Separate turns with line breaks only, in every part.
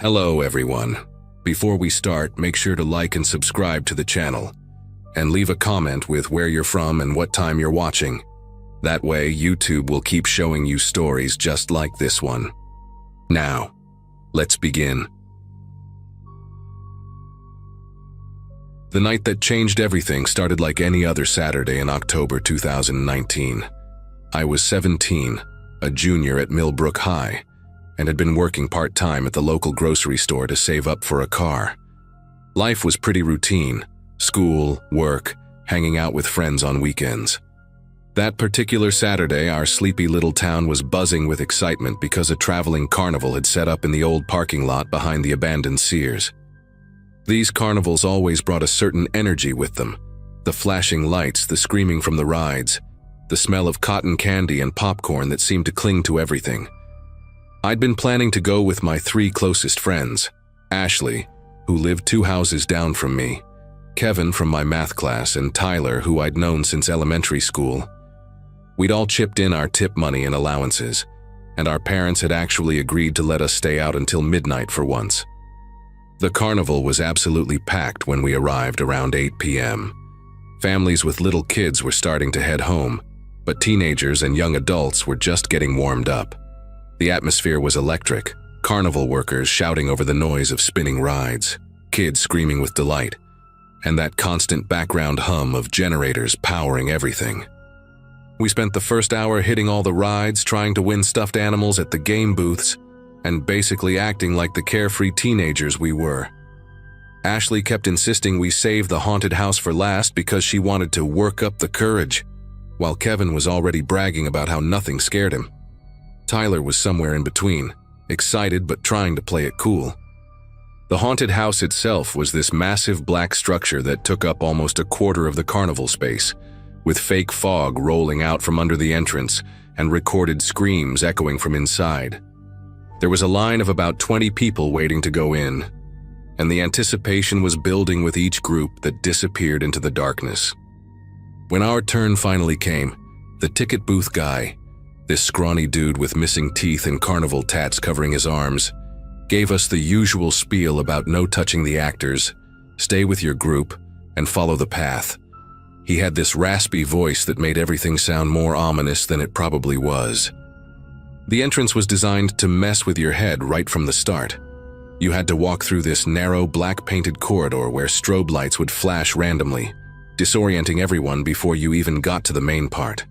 Hello everyone. Before we start, make sure to like and subscribe to the channel, and leave a comment with where you're from and what time you're watching. That way, YouTube will keep showing you stories just like this one. Now, let's begin. The night that changed everything started like any other Saturday in October 2019. I was 17, a junior at Millbrook High, and had been working part-time at the local grocery store to save up for a car. Life was pretty routine: school, work, hanging out with friends on weekends. That particular Saturday, our sleepy little town was buzzing with excitement because a traveling carnival had set up in the old parking lot behind the abandoned Sears. These carnivals always brought a certain energy with them: the flashing lights, the screaming from the rides, the smell of cotton candy and popcorn that seemed to cling to everything. I'd been planning to go with my three closest friends: Ashley, who lived 2 houses down from me, Kevin from my math class, and Tyler, who I'd known since elementary school. We'd all chipped in our tip money and allowances, and our parents had actually agreed to let us stay out until midnight for once. The carnival was absolutely packed when we arrived around 8 p.m. Families with little kids were starting to head home, but teenagers and young adults were just getting warmed up. The atmosphere was electric: carnival workers shouting over the noise of spinning rides, kids screaming with delight, and that constant background hum of generators powering everything. We spent the first hour hitting all the rides, trying to win stuffed animals at the game booths, and basically acting like the carefree teenagers we were. Ashley kept insisting we save the haunted house for last because she wanted to work up the courage, while Kevin was already bragging about how nothing scared him. Tyler was somewhere in between, excited but trying to play it cool. The haunted house itself was this massive black structure that took up almost a quarter of the carnival space, with fake fog rolling out from under the entrance and recorded screams echoing from inside. There was a line of about 20 people waiting to go in, and the anticipation was building with each group that disappeared into the darkness. When our turn finally came, the ticket booth guy, this scrawny dude with missing teeth and carnival tats covering his arms, gave us the usual spiel about no touching the actors, stay with your group, and follow the path. He had this raspy voice that made everything sound more ominous than it probably was. The entrance was designed to mess with your head right from the start. You had to walk through this narrow, black-painted corridor where strobe lights would flash randomly, disorienting everyone before you even got to the main part.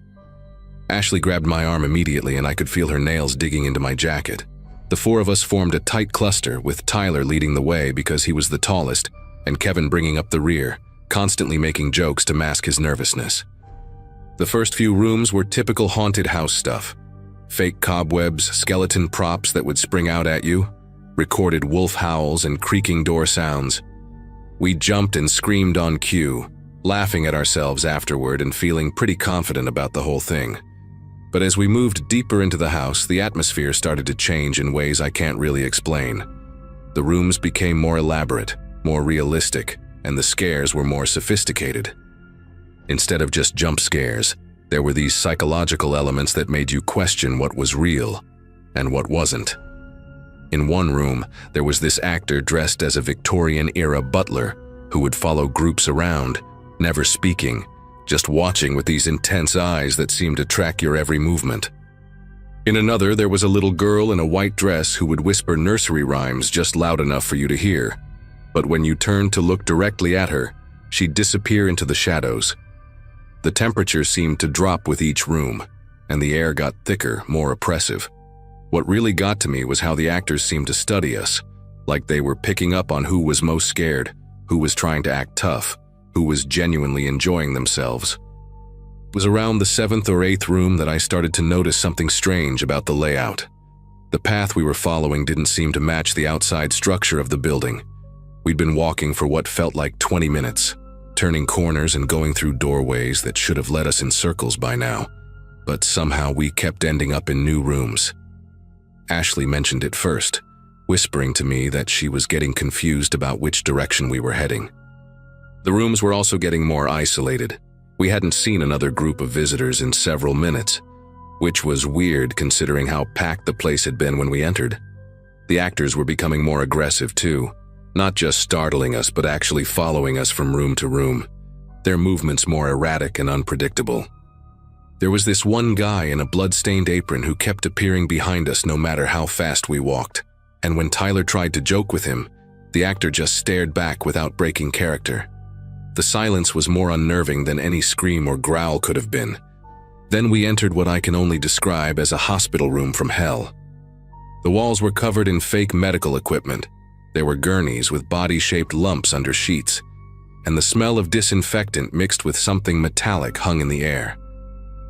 Ashley grabbed my arm immediately, and I could feel her nails digging into my jacket. The 4 of us formed a tight cluster, with Tyler leading the way because he was the tallest, and Kevin bringing up the rear, constantly making jokes to mask his nervousness. The first few rooms were typical haunted house stuff: fake cobwebs, skeleton props that would spring out at you, recorded wolf howls and creaking door sounds. We jumped and screamed on cue, laughing at ourselves afterward and feeling pretty confident about the whole thing. But as we moved deeper into the house, the atmosphere started to change in ways I can't really explain. The rooms became more elaborate, more realistic, and the scares were more sophisticated. Instead of just jump scares, there were these psychological elements that made you question what was real and what wasn't. In one room, there was this actor dressed as a Victorian-era butler who would follow groups around, never speaking, just watching with these intense eyes that seemed to track your every movement. In another, there was a little girl in a white dress who would whisper nursery rhymes just loud enough for you to hear. But when you turned to look directly at her, she'd disappear into the shadows. The temperature seemed to drop with each room, and the air got thicker, more oppressive. What really got to me was how the actors seemed to study us, like they were picking up on who was most scared, who was trying to act tough, who was genuinely enjoying themselves. It was around the 7th or 8th room that I started to notice something strange about the layout. The path we were following didn't seem to match the outside structure of the building. We'd been walking for what felt like 20 minutes, turning corners and going through doorways that should have led us in circles by now, but somehow we kept ending up in new rooms. Ashley mentioned it first, whispering to me that she was getting confused about which direction we were heading. The rooms were also getting more isolated. We hadn't seen another group of visitors in several minutes, which was weird considering how packed the place had been when we entered. The actors were becoming more aggressive too, not just startling us but actually following us from room to room, their movements more erratic and unpredictable. There was this one guy in a blood-stained apron who kept appearing behind us no matter how fast we walked, and when Tyler tried to joke with him, the actor just stared back without breaking character. The silence was more unnerving than any scream or growl could have been. Then we entered what I can only describe as a hospital room from hell. The walls were covered in fake medical equipment. There were gurneys with body-shaped lumps under sheets, and the smell of disinfectant mixed with something metallic hung in the air.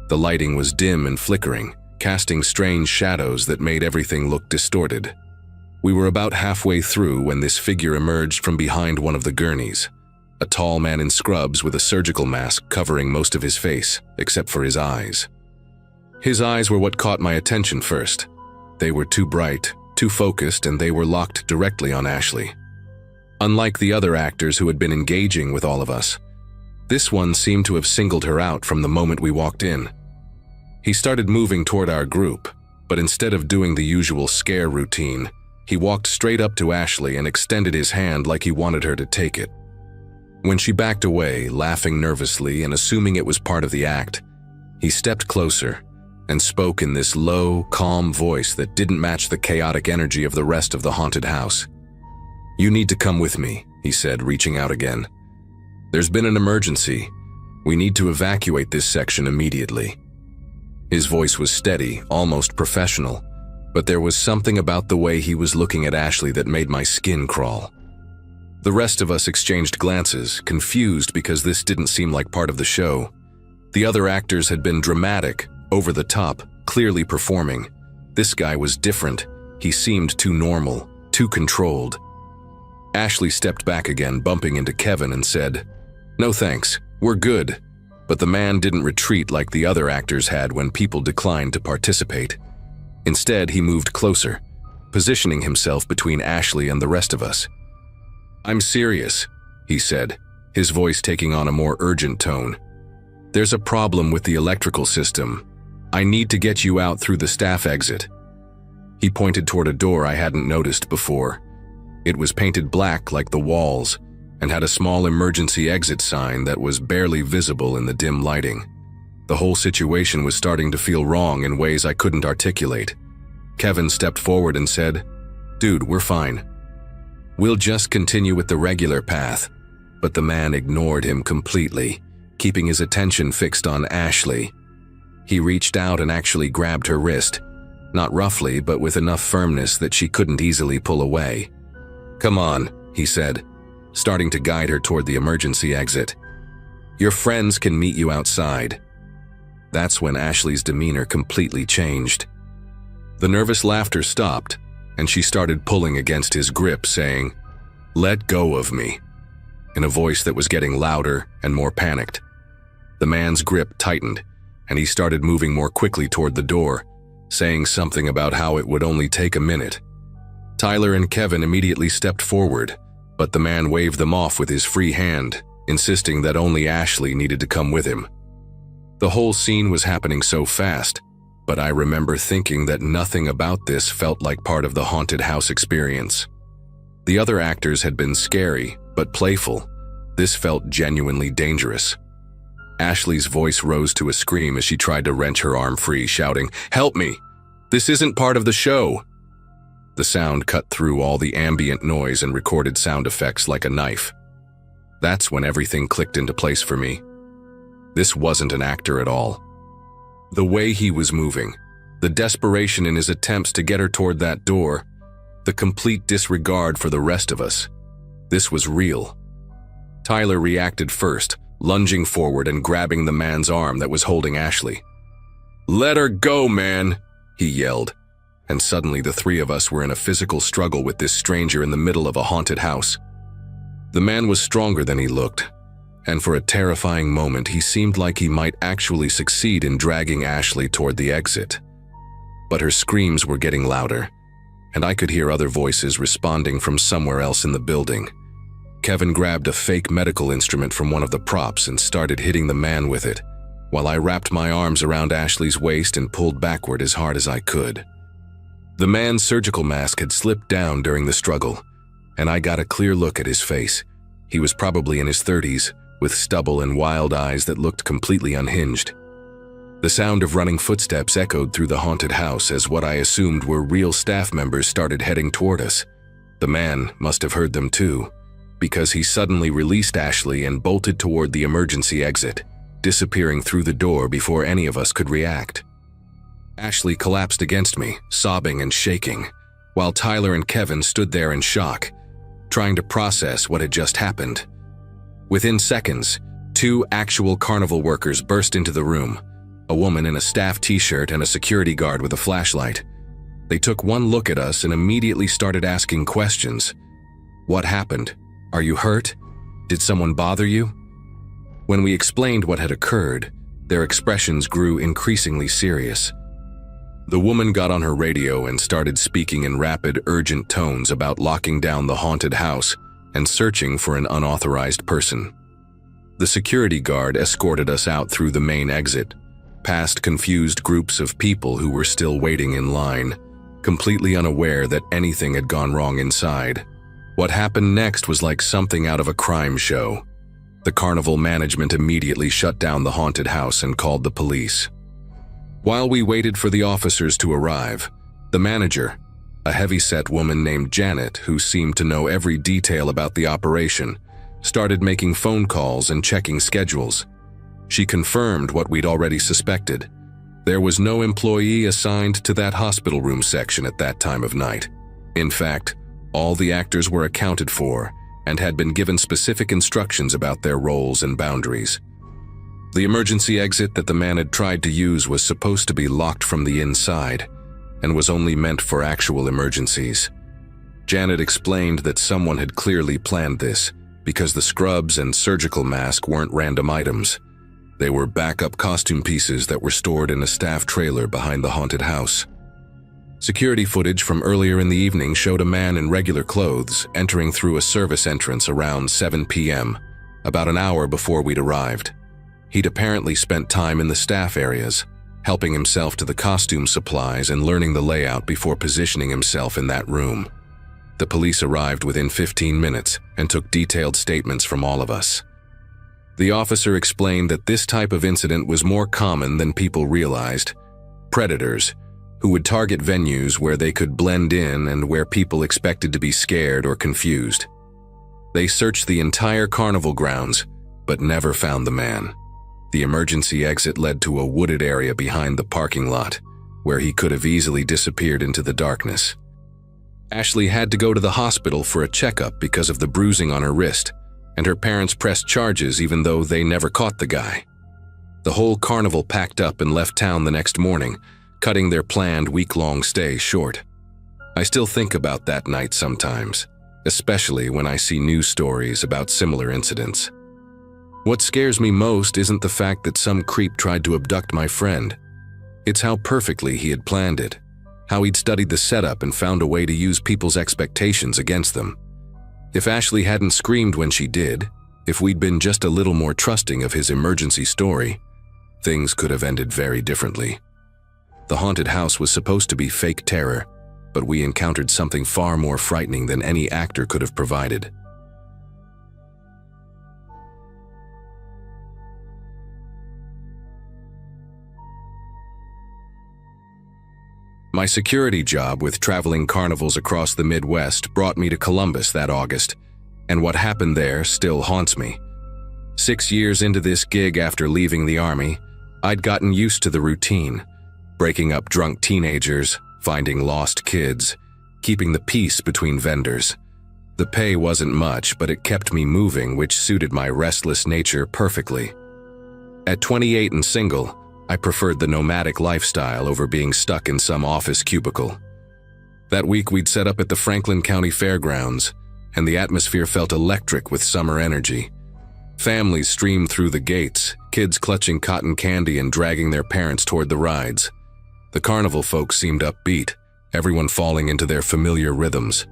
The lighting was dim and flickering, casting strange shadows that made everything look distorted. We were about halfway through when this figure emerged from behind one of the gurneys. A tall man in scrubs with a surgical mask covering most of his face, except for his eyes. His eyes were what caught my attention first. They were too bright, too focused, and they were locked directly on Ashley. Unlike the other actors who had been engaging with all of us, this one seemed to have singled her out from the moment we walked in. He started moving toward our group, but instead of doing the usual scare routine, he walked straight up to Ashley and extended his hand like he wanted her to take it. When she backed away, laughing nervously and assuming it was part of the act, he stepped closer and spoke in this low, calm voice that didn't match the chaotic energy of the rest of the haunted house. "You need to come with me," he said, reaching out again. "There's been an emergency. We need to evacuate this section immediately." His voice was steady, almost professional, but there was something about the way he was looking at Ashley that made my skin crawl. The rest of us exchanged glances, confused because this didn't seem like part of the show. The other actors had been dramatic, over the top, clearly performing. This guy was different. He seemed too normal, too controlled. Ashley stepped back again, bumping into Kevin, and said, "No thanks, we're good." But the man didn't retreat like the other actors had when people declined to participate. Instead, he moved closer, positioning himself between Ashley and the rest of us. "I'm serious," he said, his voice taking on a more urgent tone. "There's a problem with the electrical system. I need to get you out through the staff exit." He pointed toward a door I hadn't noticed before. It was painted black like the walls and had a small emergency exit sign that was barely visible in the dim lighting. The whole situation was starting to feel wrong in ways I couldn't articulate. Kevin stepped forward and said, "Dude, we're fine. We'll just continue with the regular path." But the man ignored him completely, keeping his attention fixed on Ashley. He reached out and actually grabbed her wrist, not roughly but with enough firmness that she couldn't easily pull away. "Come on," he said, starting to guide her toward the emergency exit. "Your friends can meet you outside." That's when Ashley's demeanor completely changed. The nervous laughter stopped, and she started pulling against his grip, saying, "Let go of me," in a voice that was getting louder and more panicked. The man's grip tightened, and he started moving more quickly toward the door, saying something about how it would only take a minute. Tyler and Kevin immediately stepped forward, but the man waved them off with his free hand, insisting that only Ashley needed to come with him. The whole scene was happening so fast, but I remember thinking that nothing about this felt like part of the haunted house experience. The other actors had been scary, but playful. This felt genuinely dangerous. Ashley's voice rose to a scream as she tried to wrench her arm free, shouting, "Help me! This isn't part of the show!" The sound cut through all the ambient noise and recorded sound effects like a knife. That's when everything clicked into place for me. This wasn't an actor at all. The way he was moving, the desperation in his attempts to get her toward that door, the complete disregard for the rest of us. This was real. Tyler reacted first, lunging forward and grabbing the man's arm that was holding Ashley. "Let her go, man!" he yelled, and suddenly the three of us were in a physical struggle with this stranger in the middle of a haunted house. The man was stronger than he looked, and for a terrifying moment he seemed like he might actually succeed in dragging Ashley toward the exit. But her screams were getting louder, and I could hear other voices responding from somewhere else in the building. Kevin grabbed a fake medical instrument from one of the props and started hitting the man with it, while I wrapped my arms around Ashley's waist and pulled backward as hard as I could. The man's surgical mask had slipped down during the struggle, and I got a clear look at his face. He was probably in his 30s, with stubble and wild eyes that looked completely unhinged. The sound of running footsteps echoed through the haunted house as what I assumed were real staff members started heading toward us. The man must have heard them too, because he suddenly released Ashley and bolted toward the emergency exit, disappearing through the door before any of us could react. Ashley collapsed against me, sobbing and shaking, while Tyler and Kevin stood there in shock, trying to process what had just happened. Within seconds, 2 actual carnival workers burst into the room, a woman in a staff t-shirt and a security guard with a flashlight. They took one look at us and immediately started asking questions. What happened? Are you hurt? Did someone bother you? When we explained what had occurred, their expressions grew increasingly serious. The woman got on her radio and started speaking in rapid, urgent tones about locking down the haunted house and searching for an unauthorized person. The security guard escorted us out through the main exit, past confused groups of people who were still waiting in line, completely unaware that anything had gone wrong inside. What happened next was like something out of a crime show. The carnival management immediately shut down the haunted house and called the police. While we waited for the officers to arrive, the manager, a heavy-set woman named Janet who seemed to know every detail about the operation, started making phone calls and checking schedules. She confirmed what we'd already suspected. There was no employee assigned to that hospital room section at that time of night. In fact, all the actors were accounted for and had been given specific instructions about their roles and boundaries. The emergency exit that the man had tried to use was supposed to be locked from the inside and was only meant for actual emergencies. Janet explained that someone had clearly planned this because the scrubs and surgical mask weren't random items. They were backup costume pieces that were stored in a staff trailer behind the haunted house. Security footage from earlier in the evening showed a man in regular clothes entering through a service entrance around 7 p.m., about an hour before we'd arrived. He'd apparently spent time in the staff areas, helping himself to the costume supplies and learning the layout before positioning himself in that room. The police arrived within 15 minutes and took detailed statements from all of us. The officer explained that this type of incident was more common than people realized. Predators, who would target venues where they could blend in and where people expected to be scared or confused. They searched the entire carnival grounds, but never found the man. The emergency exit led to a wooded area behind the parking lot, where he could have easily disappeared into the darkness. Ashley had to go to the hospital for a checkup because of the bruising on her wrist, and her parents pressed charges even though they never caught the guy. The whole carnival packed up and left town the next morning, cutting their planned week-long stay short. I still think about that night sometimes, especially when I see news stories about similar incidents. What scares me most isn't the fact that some creep tried to abduct my friend. It's how perfectly he had planned it, how he'd studied the setup and found a way to use people's expectations against them. If Ashley hadn't screamed when she did, if we'd been just a little more trusting of his emergency story, things could have ended very differently. The haunted house was supposed to be fake terror, but we encountered something far more frightening than any actor could have provided. My security job with traveling carnivals across the Midwest brought me to Columbus that August, and what happened there still haunts me. 6 years into this gig after leaving the Army, I'd gotten used to the routine, breaking up drunk teenagers, finding lost kids, keeping the peace between vendors. The pay wasn't much, but it kept me moving, which suited my restless nature perfectly. At 28 and single, I preferred the nomadic lifestyle over being stuck in some office cubicle. That week we'd set up at the Franklin County Fairgrounds, and the atmosphere felt electric with summer energy. Families streamed through the gates, kids clutching cotton candy and dragging their parents toward the rides. The carnival folks seemed upbeat, everyone falling into their familiar rhythms.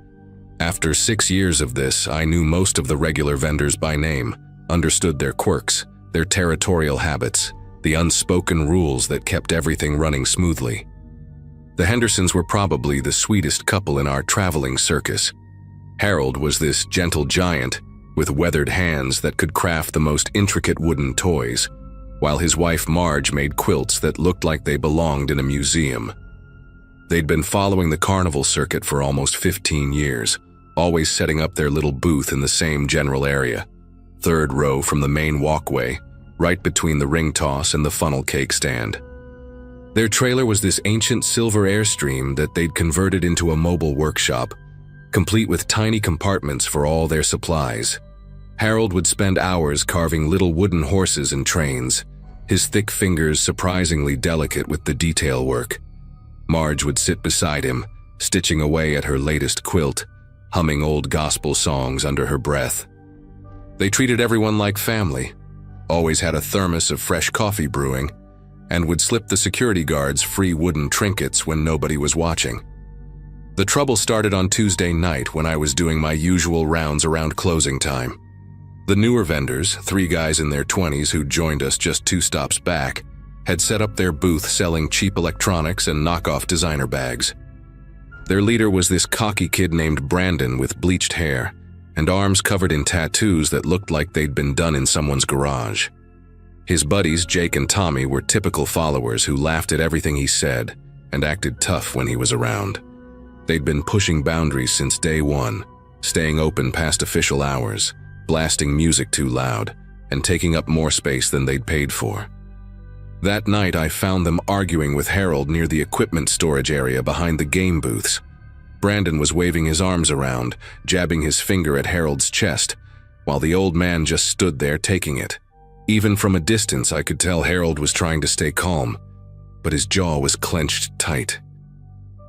After 6 years of this, I knew most of the regular vendors by name, understood their quirks, their territorial habits, the unspoken rules that kept everything running smoothly. The Hendersons were probably the sweetest couple in our traveling circus. Harold was this gentle giant with weathered hands that could craft the most intricate wooden toys, while his wife Marge made quilts that looked like they belonged in a museum. They'd been following the carnival circuit for almost 15 years, always setting up their little booth in the same general area, third row from the main walkway, right between the ring toss and the funnel cake stand. Their trailer was this ancient silver Airstream that they'd converted into a mobile workshop, complete with tiny compartments for all their supplies. Harold would spend hours carving little wooden horses and trains, his thick fingers surprisingly delicate with the detail work. Marge would sit beside him, stitching away at her latest quilt, humming old gospel songs under her breath. They treated everyone like family, always had a thermos of fresh coffee brewing, and would slip the security guards free wooden trinkets when nobody was watching. The trouble started on Tuesday night when I was doing my usual rounds around closing time. The newer vendors, 3 guys in their 20s who joined us just 2 stops back, had set up their booth selling cheap electronics and knockoff designer bags. Their leader was this cocky kid named Brandon with bleached hair and arms covered in tattoos that looked like they'd been done in someone's garage. His buddies, Jake and Tommy, were typical followers who laughed at everything he said and acted tough when he was around. They'd been pushing boundaries since day one, staying open past official hours, blasting music too loud, and taking up more space than they'd paid for. That night, I found them arguing with Harold near the equipment storage area behind the game booths. Brandon was waving his arms around, jabbing his finger at Harold's chest, while the old man just stood there taking it. Even from a distance, I could tell Harold was trying to stay calm, but his jaw was clenched tight.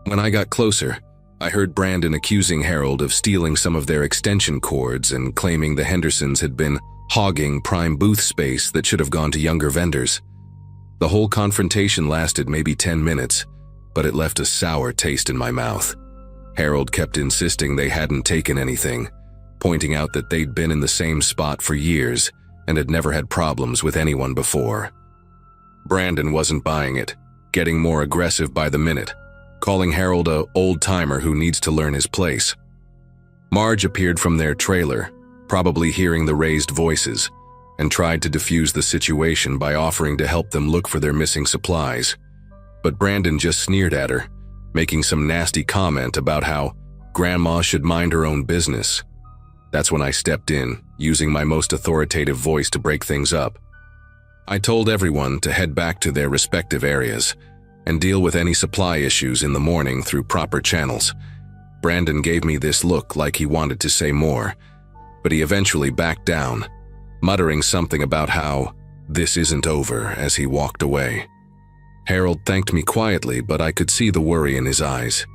When I got closer, I heard Brandon accusing Harold of stealing some of their extension cords and claiming the Hendersons had been hogging prime booth space that should have gone to younger vendors. The whole confrontation lasted maybe 10 minutes, but it left a sour taste in my mouth. Harold kept insisting they hadn't taken anything, pointing out that they'd been in the same spot for years and had never had problems with anyone before. Brandon wasn't buying it, getting more aggressive by the minute, calling Harold a old-timer who needs to learn his place. Marge appeared from their trailer, probably hearing the raised voices, and tried to defuse the situation by offering to help them look for their missing supplies. But Brandon just sneered at her, making some nasty comment about how Grandma should mind her own business. That's when I stepped in, using my most authoritative voice to break things up. I told everyone to head back to their respective areas and deal with any supply issues in the morning through proper channels. Brandon gave me this look like he wanted to say more, but he eventually backed down, muttering something about how this isn't over as he walked away. Harold thanked me quietly, but I could see the worry in his eyes.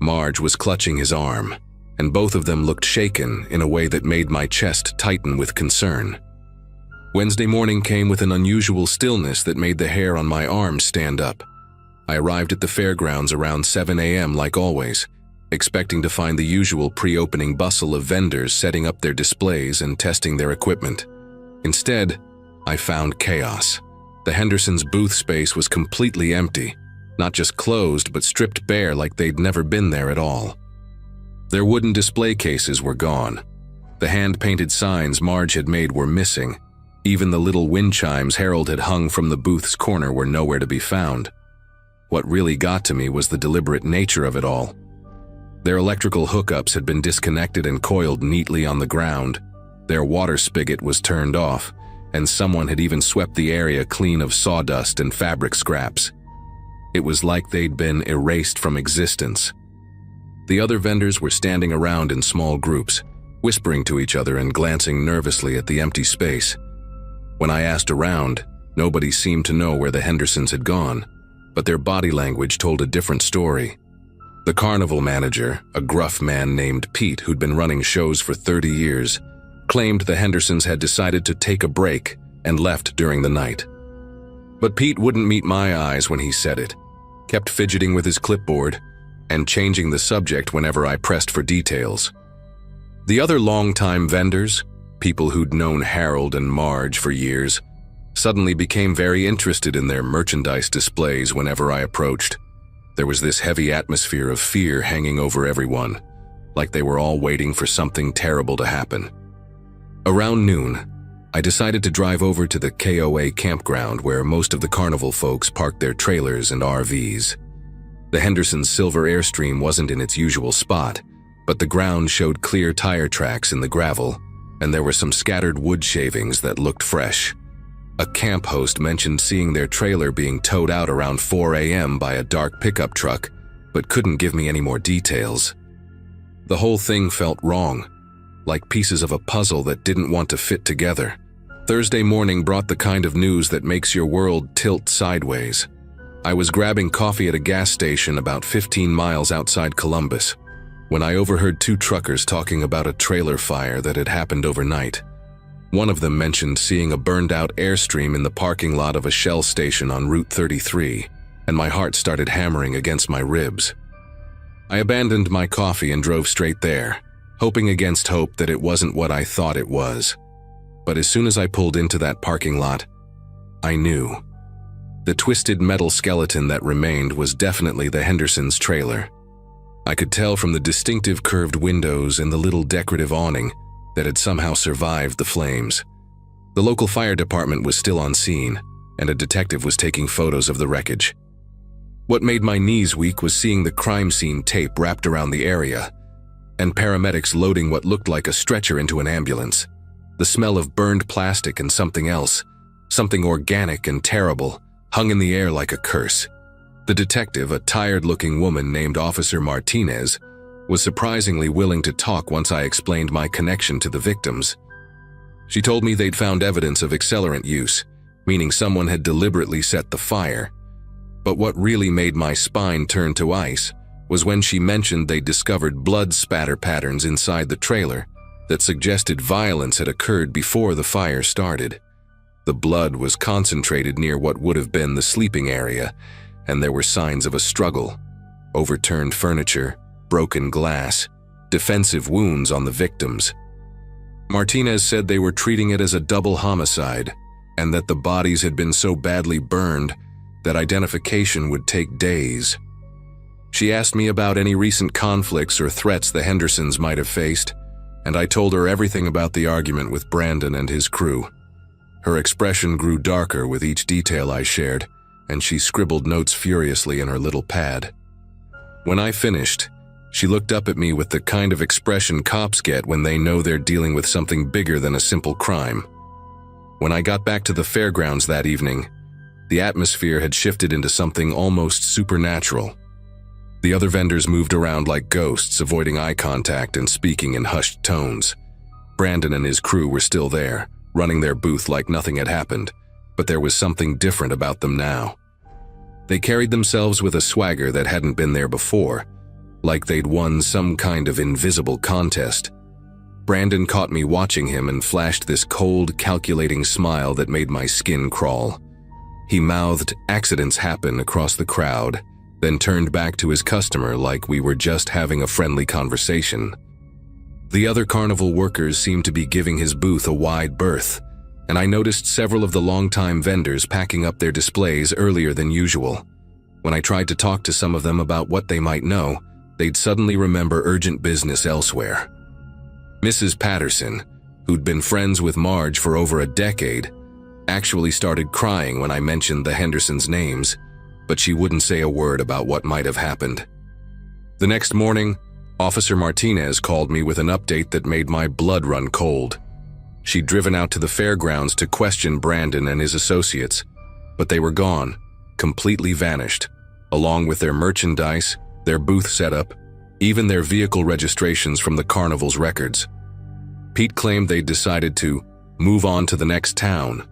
Marge was clutching his arm, and both of them looked shaken in a way that made my chest tighten with concern. Wednesday morning came with an unusual stillness that made the hair on my arms stand up. I arrived at the fairgrounds around 7 a.m. like always, expecting to find the usual pre-opening bustle of vendors setting up their displays and testing their equipment. Instead, I found chaos. The Hendersons' booth space was completely empty, not just closed but stripped bare like they'd never been there at all. Their wooden display cases were gone. The hand-painted signs Marge had made were missing. Even the little wind chimes Harold had hung from the booth's corner were nowhere to be found. What really got to me was the deliberate nature of it all. Their electrical hookups had been disconnected and coiled neatly on the ground. Their water spigot was turned off, and someone had even swept the area clean of sawdust and fabric scraps. It was like they'd been erased from existence. The other vendors were standing around in small groups, whispering to each other and glancing nervously at the empty space. When I asked around, nobody seemed to know where the Hendersons had gone, but their body language told a different story. The carnival manager, a gruff man named Pete who'd been running shows for 30 years, claimed the Hendersons had decided to take a break and left during the night. But Pete wouldn't meet my eyes when he said it, kept fidgeting with his clipboard and changing the subject whenever I pressed for details. The other longtime vendors, people who'd known Harold and Marge for years, suddenly became very interested in their merchandise displays whenever I approached. There was this heavy atmosphere of fear hanging over everyone, like they were all waiting for something terrible to happen. Around noon, I decided to drive over to the KOA campground where most of the carnival folks parked their trailers and RVs. The Henderson's silver Airstream wasn't in its usual spot, but the ground showed clear tire tracks in the gravel, and there were some scattered wood shavings that looked fresh. A camp host mentioned seeing their trailer being towed out around 4 a.m. by a dark pickup truck, but couldn't give me any more details. The whole thing felt wrong, like pieces of a puzzle that didn't want to fit together. Thursday morning brought the kind of news that makes your world tilt sideways. I was grabbing coffee at a gas station about 15 miles outside Columbus when I overheard two truckers talking about a trailer fire that had happened overnight. One of them mentioned seeing a burned-out Airstream in the parking lot of a Shell station on Route 33, and my heart started hammering against my ribs. I abandoned my coffee and drove straight there, hoping against hope that it wasn't what I thought it was. But as soon as I pulled into that parking lot, I knew. The twisted metal skeleton that remained was definitely the Hendersons' trailer. I could tell from the distinctive curved windows and the little decorative awning that had somehow survived the flames. The local fire department was still on scene, and a detective was taking photos of the wreckage. What made my knees weak was seeing the crime scene tape wrapped around the area, and paramedics loading what looked like a stretcher into an ambulance. The smell of burned plastic and something else, something organic and terrible, hung in the air like a curse. The detective, a tired-looking woman named Officer Martinez, was surprisingly willing to talk once I explained my connection to the victims. She told me they'd found evidence of accelerant use, meaning someone had deliberately set the fire. But what really made my spine turn to ice was when she mentioned they'd discovered blood spatter patterns inside the trailer that suggested violence had occurred before the fire started. The blood was concentrated near what would have been the sleeping area, and there were signs of a struggle: overturned furniture, broken glass, defensive wounds on the victims. Martinez said they were treating it as a double homicide, and that the bodies had been so badly burned that identification would take days. She asked me about any recent conflicts or threats the Hendersons might have faced, and I told her everything about the argument with Brandon and his crew. Her expression grew darker with each detail I shared, and she scribbled notes furiously in her little pad. When I finished, she looked up at me with the kind of expression cops get when they know they're dealing with something bigger than a simple crime. When I got back to the fairgrounds that evening, the atmosphere had shifted into something almost supernatural. The other vendors moved around like ghosts, avoiding eye contact and speaking in hushed tones. Brandon and his crew were still there, running their booth like nothing had happened, but there was something different about them now. They carried themselves with a swagger that hadn't been there before, like they'd won some kind of invisible contest. Brandon caught me watching him and flashed this cold, calculating smile that made my skin crawl. He mouthed, "Accidents happen," across the crowd, then turned back to his customer like we were just having a friendly conversation. The other carnival workers seemed to be giving his booth a wide berth, and I noticed several of the longtime vendors packing up their displays earlier than usual. When I tried to talk to some of them about what they might know, they'd suddenly remember urgent business elsewhere. Mrs. Patterson, who'd been friends with Marge for over a decade, actually started crying when I mentioned the Hendersons' names, but she wouldn't say a word about what might have happened. The next morning, Officer Martinez called me with an update that made my blood run cold. She'd driven out to the fairgrounds to question Brandon and his associates, but they were gone, completely vanished, along with their merchandise, their booth setup, even their vehicle registrations from the carnival's records. Pete claimed they'd decided to move on to the next town,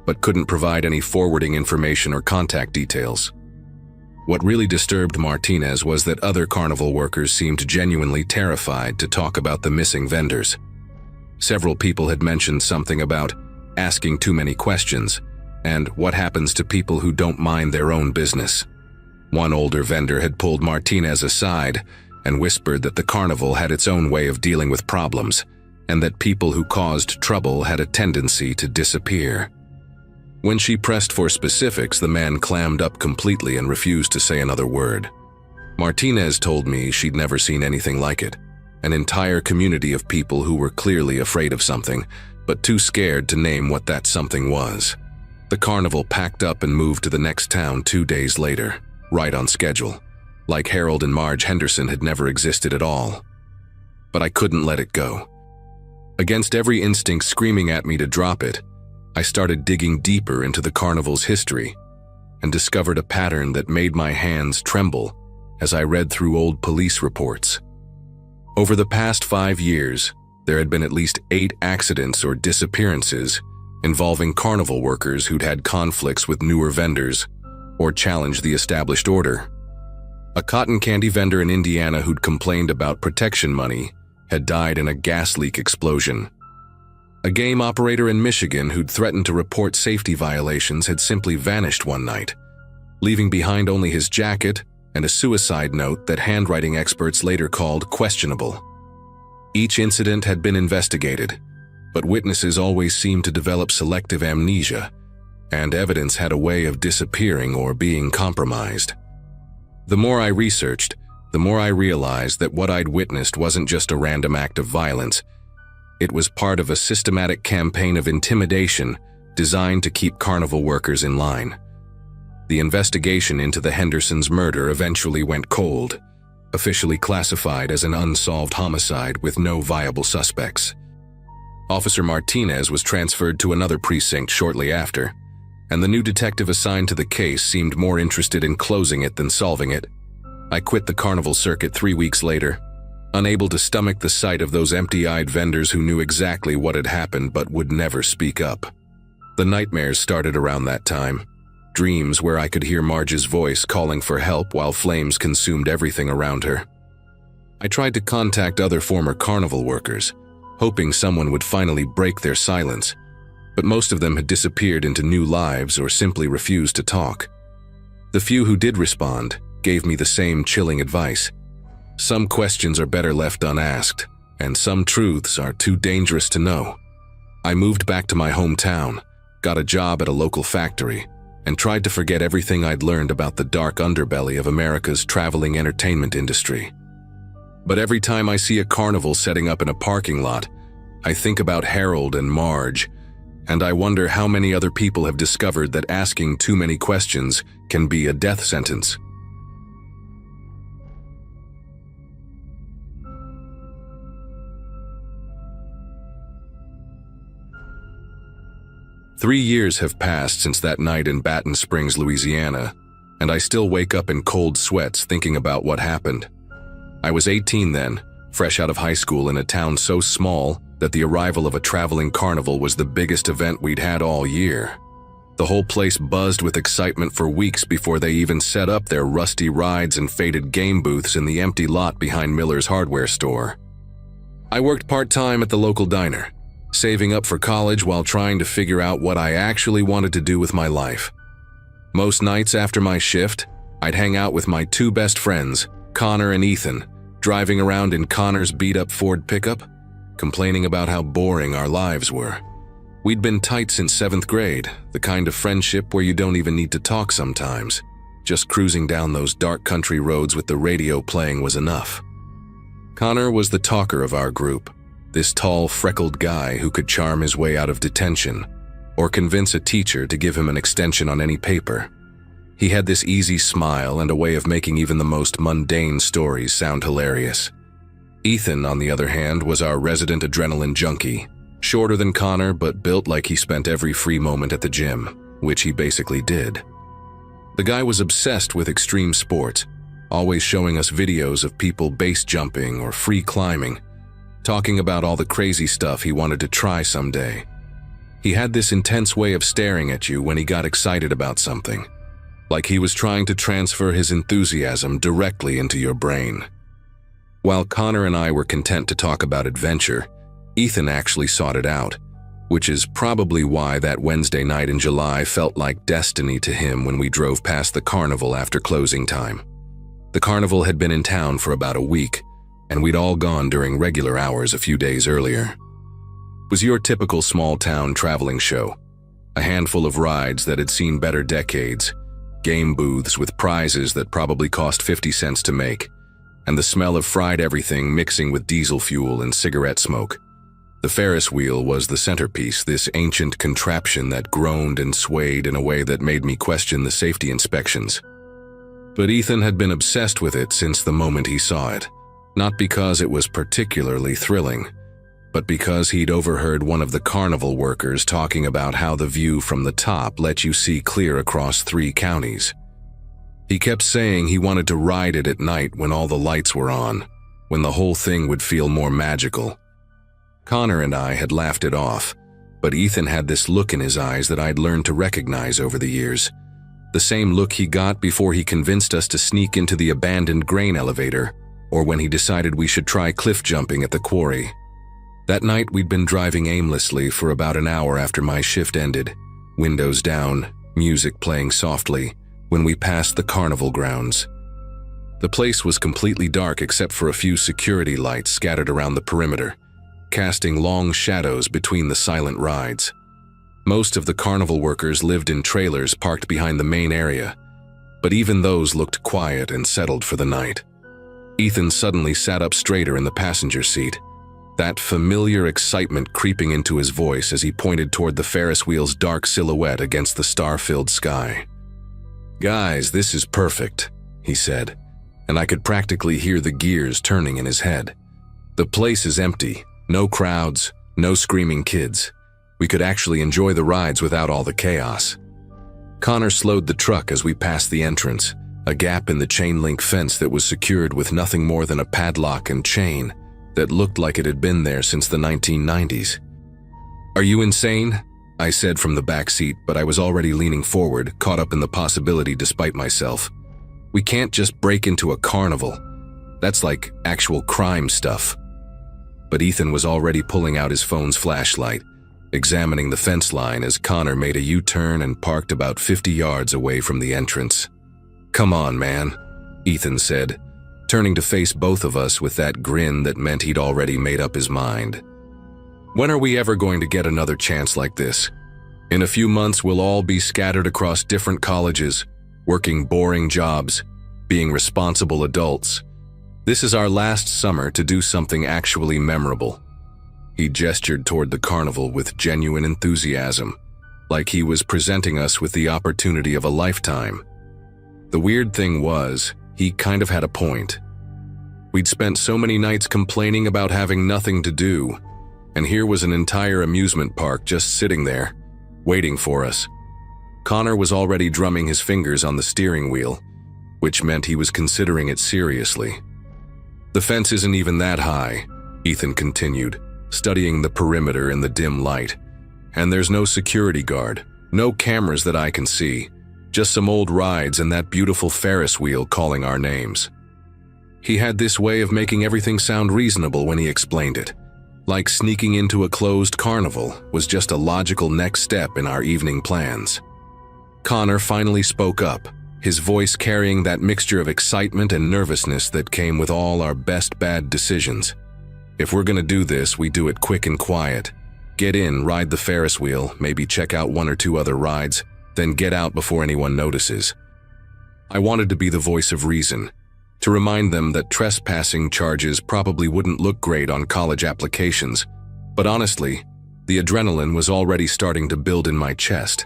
but couldn't provide any forwarding information or contact details. What really disturbed Martinez was that other carnival workers seemed genuinely terrified to talk about the missing vendors. Several people had mentioned something about asking too many questions and what happens to people who don't mind their own business. One older vendor had pulled Martinez aside and whispered that the carnival had its own way of dealing with problems, and that people who caused trouble had a tendency to disappear. When she pressed for specifics, the man clammed up completely and refused to say another word. Martinez told me she'd never seen anything like it. An entire community of people who were clearly afraid of something, but too scared to name what that something was. The carnival packed up and moved to the next town 2 days later, right on schedule. Like Harold and Marge Henderson had never existed at all. But I couldn't let it go. Against every instinct screaming at me to drop it, I started digging deeper into the carnival's history and discovered a pattern that made my hands tremble as I read through old police reports. Over the past 5 years, there had been at least 8 accidents or disappearances involving carnival workers who'd had conflicts with newer vendors or challenged the established order. A cotton candy vendor in Indiana who'd complained about protection money had died in a gas leak explosion. A game operator in Michigan who'd threatened to report safety violations had simply vanished one night, leaving behind only his jacket and a suicide note that handwriting experts later called questionable. Each incident had been investigated, but witnesses always seemed to develop selective amnesia, and evidence had a way of disappearing or being compromised. The more I researched, the more I realized that what I'd witnessed wasn't just a random act of violence. It was part of a systematic campaign of intimidation designed to keep carnival workers in line. The investigation into the Hendersons' murder eventually went cold, officially classified as an unsolved homicide with no viable suspects. Officer Martinez was transferred to another precinct shortly after, and the new detective assigned to the case seemed more interested in closing it than solving it. I quit the carnival circuit 3 weeks later, unable to stomach the sight of those empty-eyed vendors who knew exactly what had happened but would never speak up. The nightmares started around that time. Dreams where I could hear Marge's voice calling for help while flames consumed everything around her. I tried to contact other former carnival workers, hoping someone would finally break their silence, but most of them had disappeared into new lives or simply refused to talk. The few who did respond gave me the same chilling advice. Some questions are better left unasked, and some truths are too dangerous to know. I moved back to my hometown, got a job at a local factory, and tried to forget everything I'd learned about the dark underbelly of America's traveling entertainment industry. But every time I see a carnival setting up in a parking lot, I think about Harold and Marge, and I wonder how many other people have discovered that asking too many questions can be a death sentence. Three years have passed since that night in Baton Springs, Louisiana, and I still wake up in cold sweats thinking about what happened. I was 18 then, fresh out of high school in a town so small that the arrival of a traveling carnival was the biggest event we'd had all year. The whole place buzzed with excitement for weeks before they even set up their rusty rides and faded game booths in the empty lot behind Miller's hardware store. I worked part-time at the local diner, saving up for college while trying to figure out what I actually wanted to do with my life. Most nights after my shift, I'd hang out with my 2 best friends, Connor and Ethan, driving around in Connor's beat-up Ford pickup, complaining about how boring our lives were. We'd been tight since 7th grade, the kind of friendship where you don't even need to talk sometimes. Just cruising down those dark country roads with the radio playing was enough. Connor was the talker of our group, this tall, freckled guy who could charm his way out of detention or convince a teacher to give him an extension on any paper. He had this easy smile and a way of making even the most mundane stories sound hilarious. Ethan, on the other hand, was our resident adrenaline junkie, shorter than Connor but built like he spent every free moment at the gym, which he basically did. The guy was obsessed with extreme sports, always showing us videos of people base jumping or free climbing, talking about all the crazy stuff he wanted to try someday. He had this intense way of staring at you when he got excited about something, like he was trying to transfer his enthusiasm directly into your brain. While Connor and I were content to talk about adventure, Ethan actually sought it out, which is probably why that Wednesday night in July felt like destiny to him when we drove past the carnival after closing time. The carnival had been in town for about a week, and we'd all gone during regular hours a few days earlier. It was your typical small-town traveling show, a handful of rides that had seen better decades, game booths with prizes that probably cost 50 cents to make, and the smell of fried everything mixing with diesel fuel and cigarette smoke. The Ferris wheel was the centerpiece, this ancient contraption that groaned and swayed in a way that made me question the safety inspections. But Ethan had been obsessed with it since the moment he saw it, not because it was particularly thrilling, but because he'd overheard one of the carnival workers talking about how the view from the top let you see clear across 3 counties. He kept saying he wanted to ride it at night when all the lights were on, when the whole thing would feel more magical. Connor and I had laughed it off, but Ethan had this look in his eyes that I'd learned to recognize over the years. The same look he got before he convinced us to sneak into the abandoned grain elevator, or when he decided we should try cliff jumping at the quarry. That night we'd been driving aimlessly for about an hour after my shift ended, windows down, music playing softly, when we passed the carnival grounds. The place was completely dark except for a few security lights scattered around the perimeter, casting long shadows between the silent rides. Most of the carnival workers lived in trailers parked behind the main area, but even those looked quiet and settled for the night. Ethan suddenly sat up straighter in the passenger seat, that familiar excitement creeping into his voice as he pointed toward the Ferris wheel's dark silhouette against the star-filled sky. "Guys, this is perfect," he said, and I could practically hear the gears turning in his head. "The place is empty. No crowds, no screaming kids. We could actually enjoy the rides without all the chaos." Connor slowed the truck as we passed the entrance, a gap in the chain-link fence that was secured with nothing more than a padlock and chain that looked like it had been there since the 1990s. "Are you insane?" I said from the back seat, but I was already leaning forward, caught up in the possibility despite myself. "We can't just break into a carnival. That's like actual crime stuff." But Ethan was already pulling out his phone's flashlight, examining the fence line as Connor made a U-turn and parked about 50 yards away from the entrance. "Come on, man," Ethan said, turning to face both of us with that grin that meant he'd already made up his mind. "When are we ever going to get another chance like this? In a few months we'll all be scattered across different colleges, working boring jobs, being responsible adults. This is our last summer to do something actually memorable." He gestured toward the carnival with genuine enthusiasm, like he was presenting us with the opportunity of a lifetime. The weird thing was, he kind of had a point. We'd spent so many nights complaining about having nothing to do, and here was an entire amusement park just sitting there, waiting for us. Connor was already drumming his fingers on the steering wheel, which meant he was considering it seriously. "The fence isn't even that high," Ethan continued, studying the perimeter in the dim light. "And there's no security guard, no cameras that I can see, just some old rides and that beautiful Ferris wheel calling our names." He had this way of making everything sound reasonable when he explained it, like sneaking into a closed carnival was just a logical next step in our evening plans. Connor finally spoke up, his voice carrying that mixture of excitement and nervousness that came with all our best bad decisions. "If we're gonna do this, we do it quick and quiet. Get in, ride the Ferris wheel, maybe check out 1 or 2 other rides, then get out before anyone notices." I wanted to be the voice of reason, to remind them that trespassing charges probably wouldn't look great on college applications, but honestly, the adrenaline was already starting to build in my chest.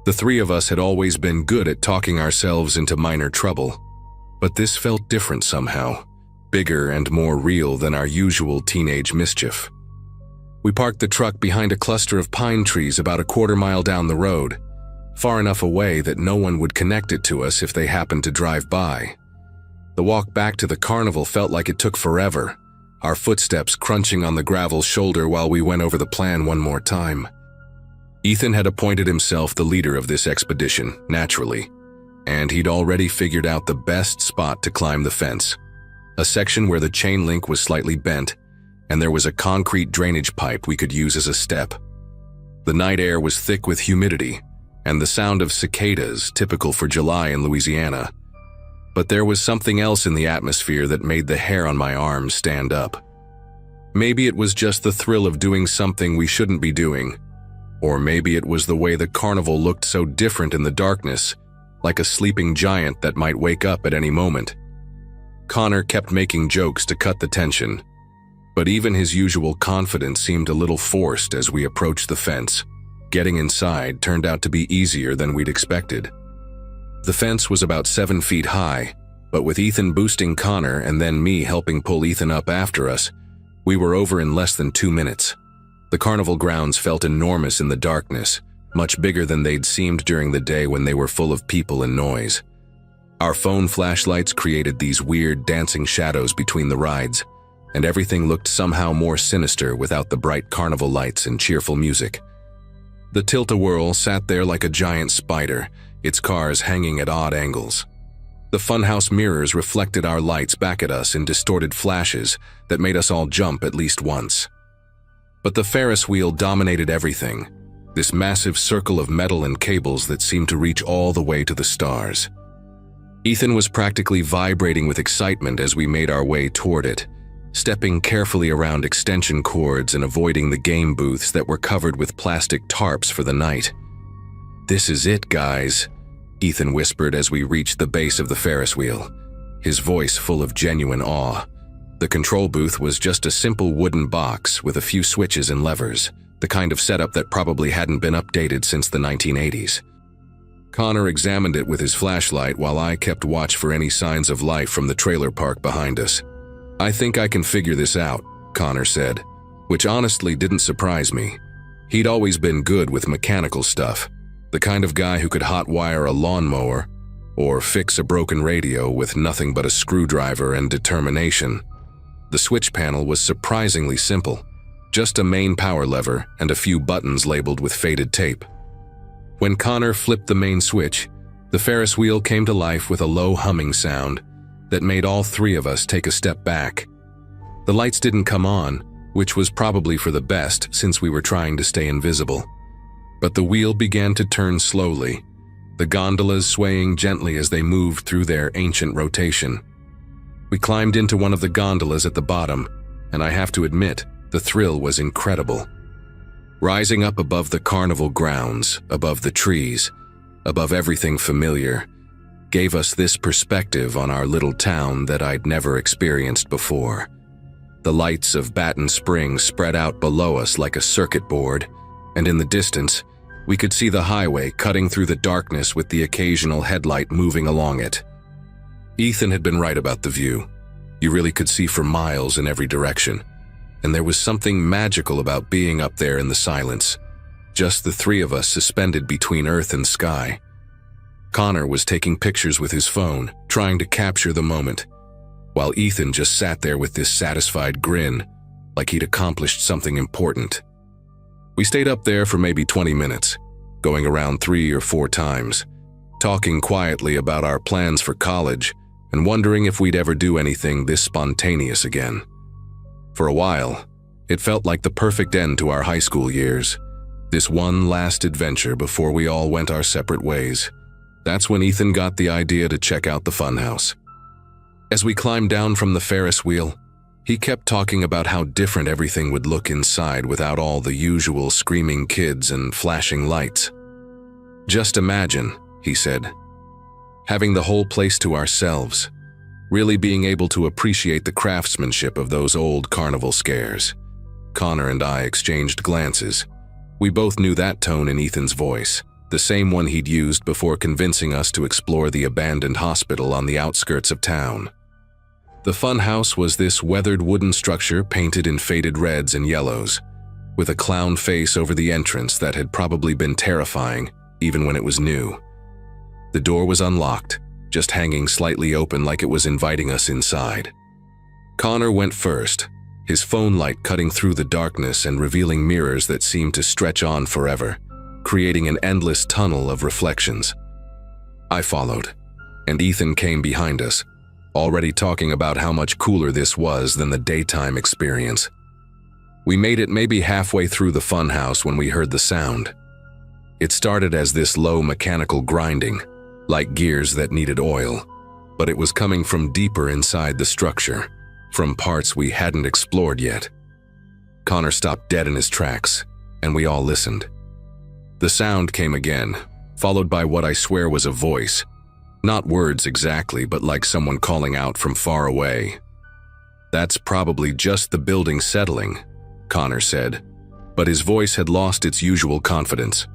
The 3 of us had always been good at talking ourselves into minor trouble, but this felt different somehow, bigger and more real than our usual teenage mischief. We parked the truck behind a cluster of pine trees about a 1/4 mile down the road, far enough away that no one would connect it to us if they happened to drive by. The walk back to the carnival felt like it took forever, our footsteps crunching on the gravel shoulder while we went over the plan one more time. Ethan had appointed himself the leader of this expedition, naturally, and he'd already figured out the best spot to climb the fence, a section where the chain link was slightly bent, and there was a concrete drainage pipe we could use as a step. The night air was thick with humidity, and the sound of cicadas, typical for July in Louisiana. But there was something else in the atmosphere that made the hair on my arms stand up. Maybe it was just the thrill of doing something we shouldn't be doing, or maybe it was the way the carnival looked so different in the darkness, like a sleeping giant that might wake up at any moment. Connor kept making jokes to cut the tension, but even his usual confidence seemed a little forced as we approached the fence. Getting inside turned out to be easier than we'd expected. The fence was about 7 feet high, but with Ethan boosting Connor and then me helping pull Ethan up after us, we were over in less than 2 minutes. The carnival grounds felt enormous in the darkness, much bigger than they'd seemed during the day when they were full of people and noise. Our phone flashlights created these weird dancing shadows between the rides, and everything looked somehow more sinister without the bright carnival lights and cheerful music. The tilt-a-whirl sat there like a giant spider, its cars hanging at odd angles. The funhouse mirrors reflected our lights back at us in distorted flashes that made us all jump at least once. But the Ferris wheel dominated everything, this massive circle of metal and cables that seemed to reach all the way to the stars. Ethan was practically vibrating with excitement as we made our way toward it, stepping carefully around extension cords and avoiding the game booths that were covered with plastic tarps for the night. "This is it, guys," Ethan whispered as we reached the base of the Ferris wheel, his voice full of genuine awe. The control booth was just a simple wooden box with a few switches and levers, the kind of setup that probably hadn't been updated since the 1980s. Connor examined it with his flashlight while I kept watch for any signs of life from the trailer park behind us. "I think I can figure this out," Connor said, which honestly didn't surprise me. He'd always been good with mechanical stuff, the kind of guy who could hotwire a lawnmower or fix a broken radio with nothing but a screwdriver and determination. The switch panel was surprisingly simple, just a main power lever and a few buttons labeled with faded tape. When Connor flipped the main switch, the Ferris wheel came to life with a low humming sound that made all three of us take a step back. The lights didn't come on, which was probably for the best since we were trying to stay invisible. But the wheel began to turn slowly, the gondolas swaying gently as they moved through their ancient rotation. We climbed into one of the gondolas at the bottom, and I have to admit, the thrill was incredible. Rising up above the carnival grounds, above the trees, above everything familiar, gave us this perspective on our little town that I'd never experienced before. The lights of Baton Springs spread out below us like a circuit board, and in the distance, we could see the highway cutting through the darkness with the occasional headlight moving along it. Ethan had been right about the view. You really could see for miles in every direction, and there was something magical about being up there in the silence, just the three of us suspended between earth and sky. Connor was taking pictures with his phone, trying to capture the moment, while Ethan just sat there with this satisfied grin, like he'd accomplished something important. We stayed up there for maybe 20 minutes, going around 3 or 4 times, talking quietly about our plans for college and wondering if we'd ever do anything this spontaneous again. For a while, it felt like the perfect end to our high school years, this one last adventure before we all went our separate ways. That's when Ethan got the idea to check out the funhouse. As we climbed down from the Ferris wheel, he kept talking about how different everything would look inside without all the usual screaming kids and flashing lights. "Just imagine," he said, "having the whole place to ourselves, really being able to appreciate the craftsmanship of those old carnival scares." Connor and I exchanged glances. We both knew that tone in Ethan's voice, the same one he'd used before convincing us to explore the abandoned hospital on the outskirts of town. The funhouse was this weathered wooden structure painted in faded reds and yellows, with a clown face over the entrance that had probably been terrifying even when it was new. The door was unlocked, just hanging slightly open like it was inviting us inside. Connor went first, his phone light cutting through the darkness and revealing mirrors that seemed to stretch on forever, creating an endless tunnel of reflections. I followed, and Ethan came behind us, already talking about how much cooler this was than the daytime experience. We made it maybe halfway through the funhouse when we heard the sound. It started as this low mechanical grinding, like gears that needed oil, but it was coming from deeper inside the structure, from parts we hadn't explored yet. Connor stopped dead in his tracks, and we all listened. The sound came again, followed by what I swear was a voice. Not words exactly, but like someone calling out from far away. "That's probably just the building settling," Connor said, but his voice had lost its usual confidence.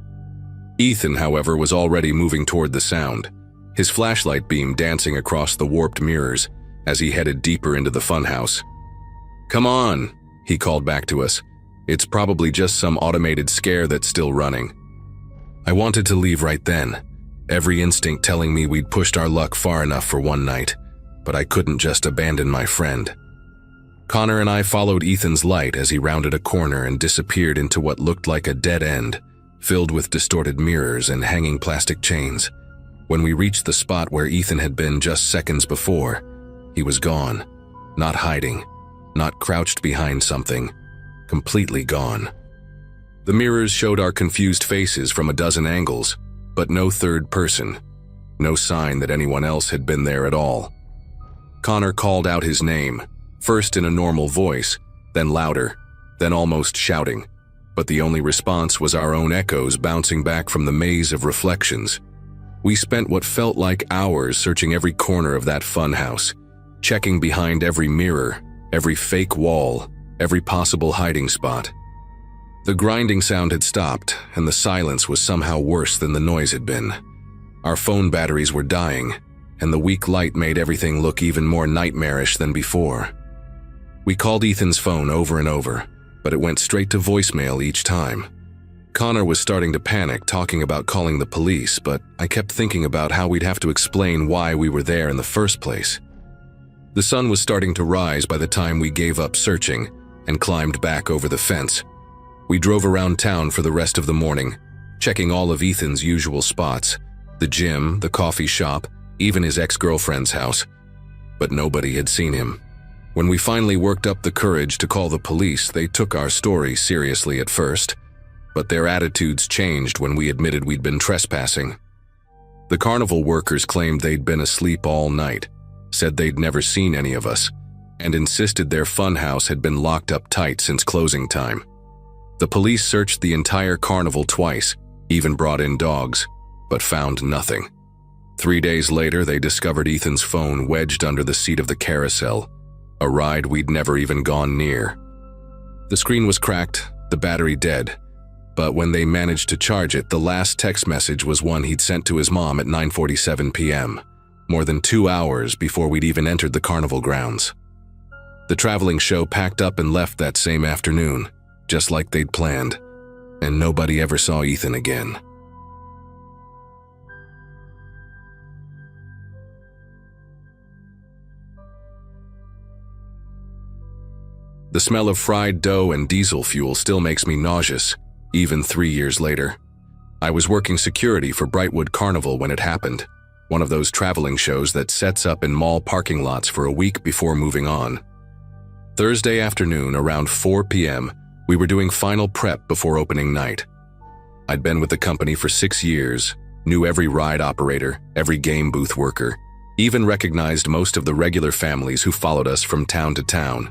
Ethan, however, was already moving toward the sound, his flashlight beam dancing across the warped mirrors as he headed deeper into the funhouse. "Come on," he called back to us. "It's probably just some automated scare that's still running." I wanted to leave right then, every instinct telling me we'd pushed our luck far enough for one night, but I couldn't just abandon my friend. Connor and I followed Ethan's light as he rounded a corner and disappeared into what looked like a dead end, filled with distorted mirrors and hanging plastic chains. When we reached the spot where Ethan had been just seconds before, he was gone. Not hiding, not crouched behind something, completely gone. The mirrors showed our confused faces from a dozen angles, but no third person, no sign that anyone else had been there at all. Connor called out his name, first in a normal voice, then louder, then almost shouting, but the only response was our own echoes bouncing back from the maze of reflections. We spent what felt like hours searching every corner of that funhouse, checking behind every mirror, every fake wall, every possible hiding spot. The grinding sound had stopped, and the silence was somehow worse than the noise had been. Our phone batteries were dying, and the weak light made everything look even more nightmarish than before. We called Ethan's phone over and over, but it went straight to voicemail each time. Connor was starting to panic, talking about calling the police, but I kept thinking about how we'd have to explain why we were there in the first place. The sun was starting to rise by the time we gave up searching and climbed back over the fence. We drove around town for the rest of the morning, checking all of Ethan's usual spots, the gym, the coffee shop, even his ex-girlfriend's house. But nobody had seen him. When we finally worked up the courage to call the police, they took our story seriously at first, but their attitudes changed when we admitted we'd been trespassing. The carnival workers claimed they'd been asleep all night, said they'd never seen any of us, and insisted their funhouse had been locked up tight since closing time. The police searched the entire carnival twice, even brought in dogs, but found nothing. 3 days later, they discovered Ethan's phone wedged under the seat of the carousel, a ride we'd never even gone near. The screen was cracked, the battery dead, but when they managed to charge it, the last text message was one he'd sent to his mom at 9:47 p.m., more than 2 hours before we'd even entered the carnival grounds. The traveling show packed up and left that same afternoon, just like they'd planned, and nobody ever saw Ethan again. The smell of fried dough and diesel fuel still makes me nauseous, even 3 years later. I was working security for Brightwood Carnival when it happened, one of those traveling shows that sets up in mall parking lots for a week before moving on. Thursday afternoon, around 4 p.m., we were doing final prep before opening night. I'd been with the company for 6 years, knew every ride operator, every game booth worker, even recognized most of the regular families who followed us from town to town.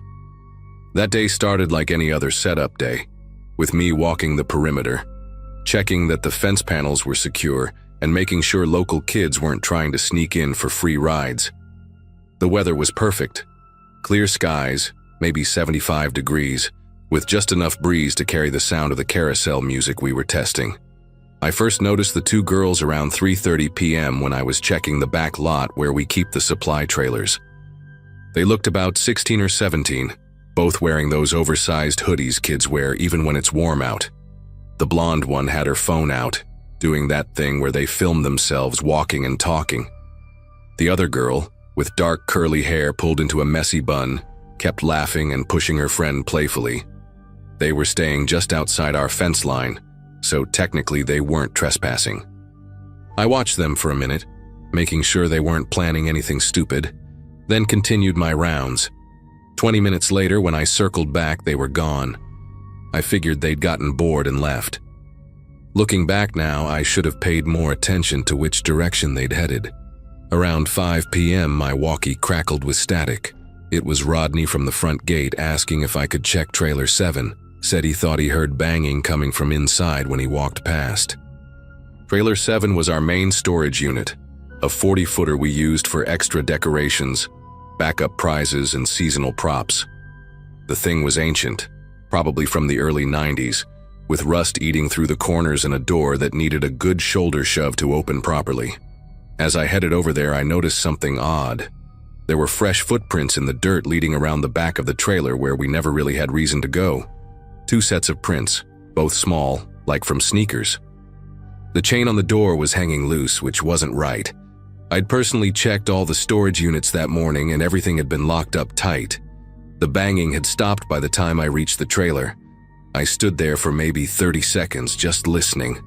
That day started like any other setup day, with me walking the perimeter, checking that the fence panels were secure and making sure local kids weren't trying to sneak in for free rides. The weather was perfect. Clear skies, maybe 75 degrees, with just enough breeze to carry the sound of the carousel music we were testing. I first noticed the two girls around 3:30 p.m. when I was checking the back lot where we keep the supply trailers. They looked about 16 or 17, both wearing those oversized hoodies kids wear even when it's warm out. The blonde one had her phone out, doing that thing where they film themselves walking and talking. The other girl, with dark curly hair pulled into a messy bun, kept laughing and pushing her friend playfully. They were staying just outside our fence line, so technically they weren't trespassing. I watched them for a minute, making sure they weren't planning anything stupid, then continued my rounds. 20 minutes later, when I circled back, they were gone. I figured they'd gotten bored and left. Looking back now, I should have paid more attention to which direction they'd headed. Around 5 p.m., my walkie crackled with static. It was Rodney from the front gate asking if I could check Trailer 7, said he thought he heard banging coming from inside when he walked past. Trailer 7 was our main storage unit, a 40-footer we used for extra decorations, backup prizes, and seasonal props. The thing was ancient, probably from the early 90s, with rust eating through the corners and a door that needed a good shoulder shove to open properly. As I headed over there, I noticed something odd. There were fresh footprints in the dirt leading around the back of the trailer where we never really had reason to go. 2 sets of prints, both small, like from sneakers. The chain on the door was hanging loose, which wasn't right. I'd personally checked all the storage units that morning and everything had been locked up tight. The banging had stopped by the time I reached the trailer. I stood there for maybe 30 seconds just listening.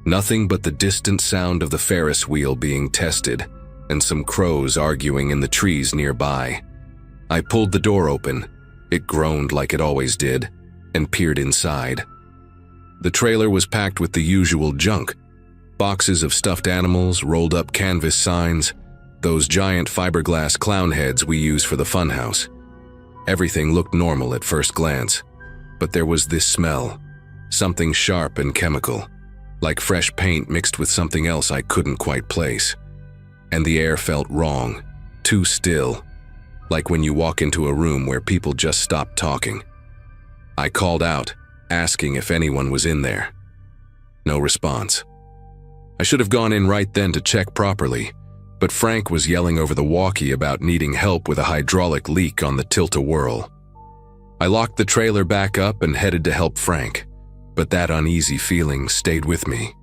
Nothing but the distant sound of the Ferris wheel being tested and some crows arguing in the trees nearby. I pulled the door open. It groaned like it always did, and peered inside. The trailer was packed with the usual junk. Boxes of stuffed animals, rolled up canvas signs, those giant fiberglass clown heads we use for the funhouse. Everything looked normal at first glance, but there was this smell, something sharp and chemical, like fresh paint mixed with something else I couldn't quite place. And the air felt wrong, too still, like when you walk into a room where people just stop talking. I called out, asking if anyone was in there. No response. I should have gone in right then to check properly, but Frank was yelling over the walkie about needing help with a hydraulic leak on the tilt-a-whirl. I locked the trailer back up and headed to help Frank, but that uneasy feeling stayed with me.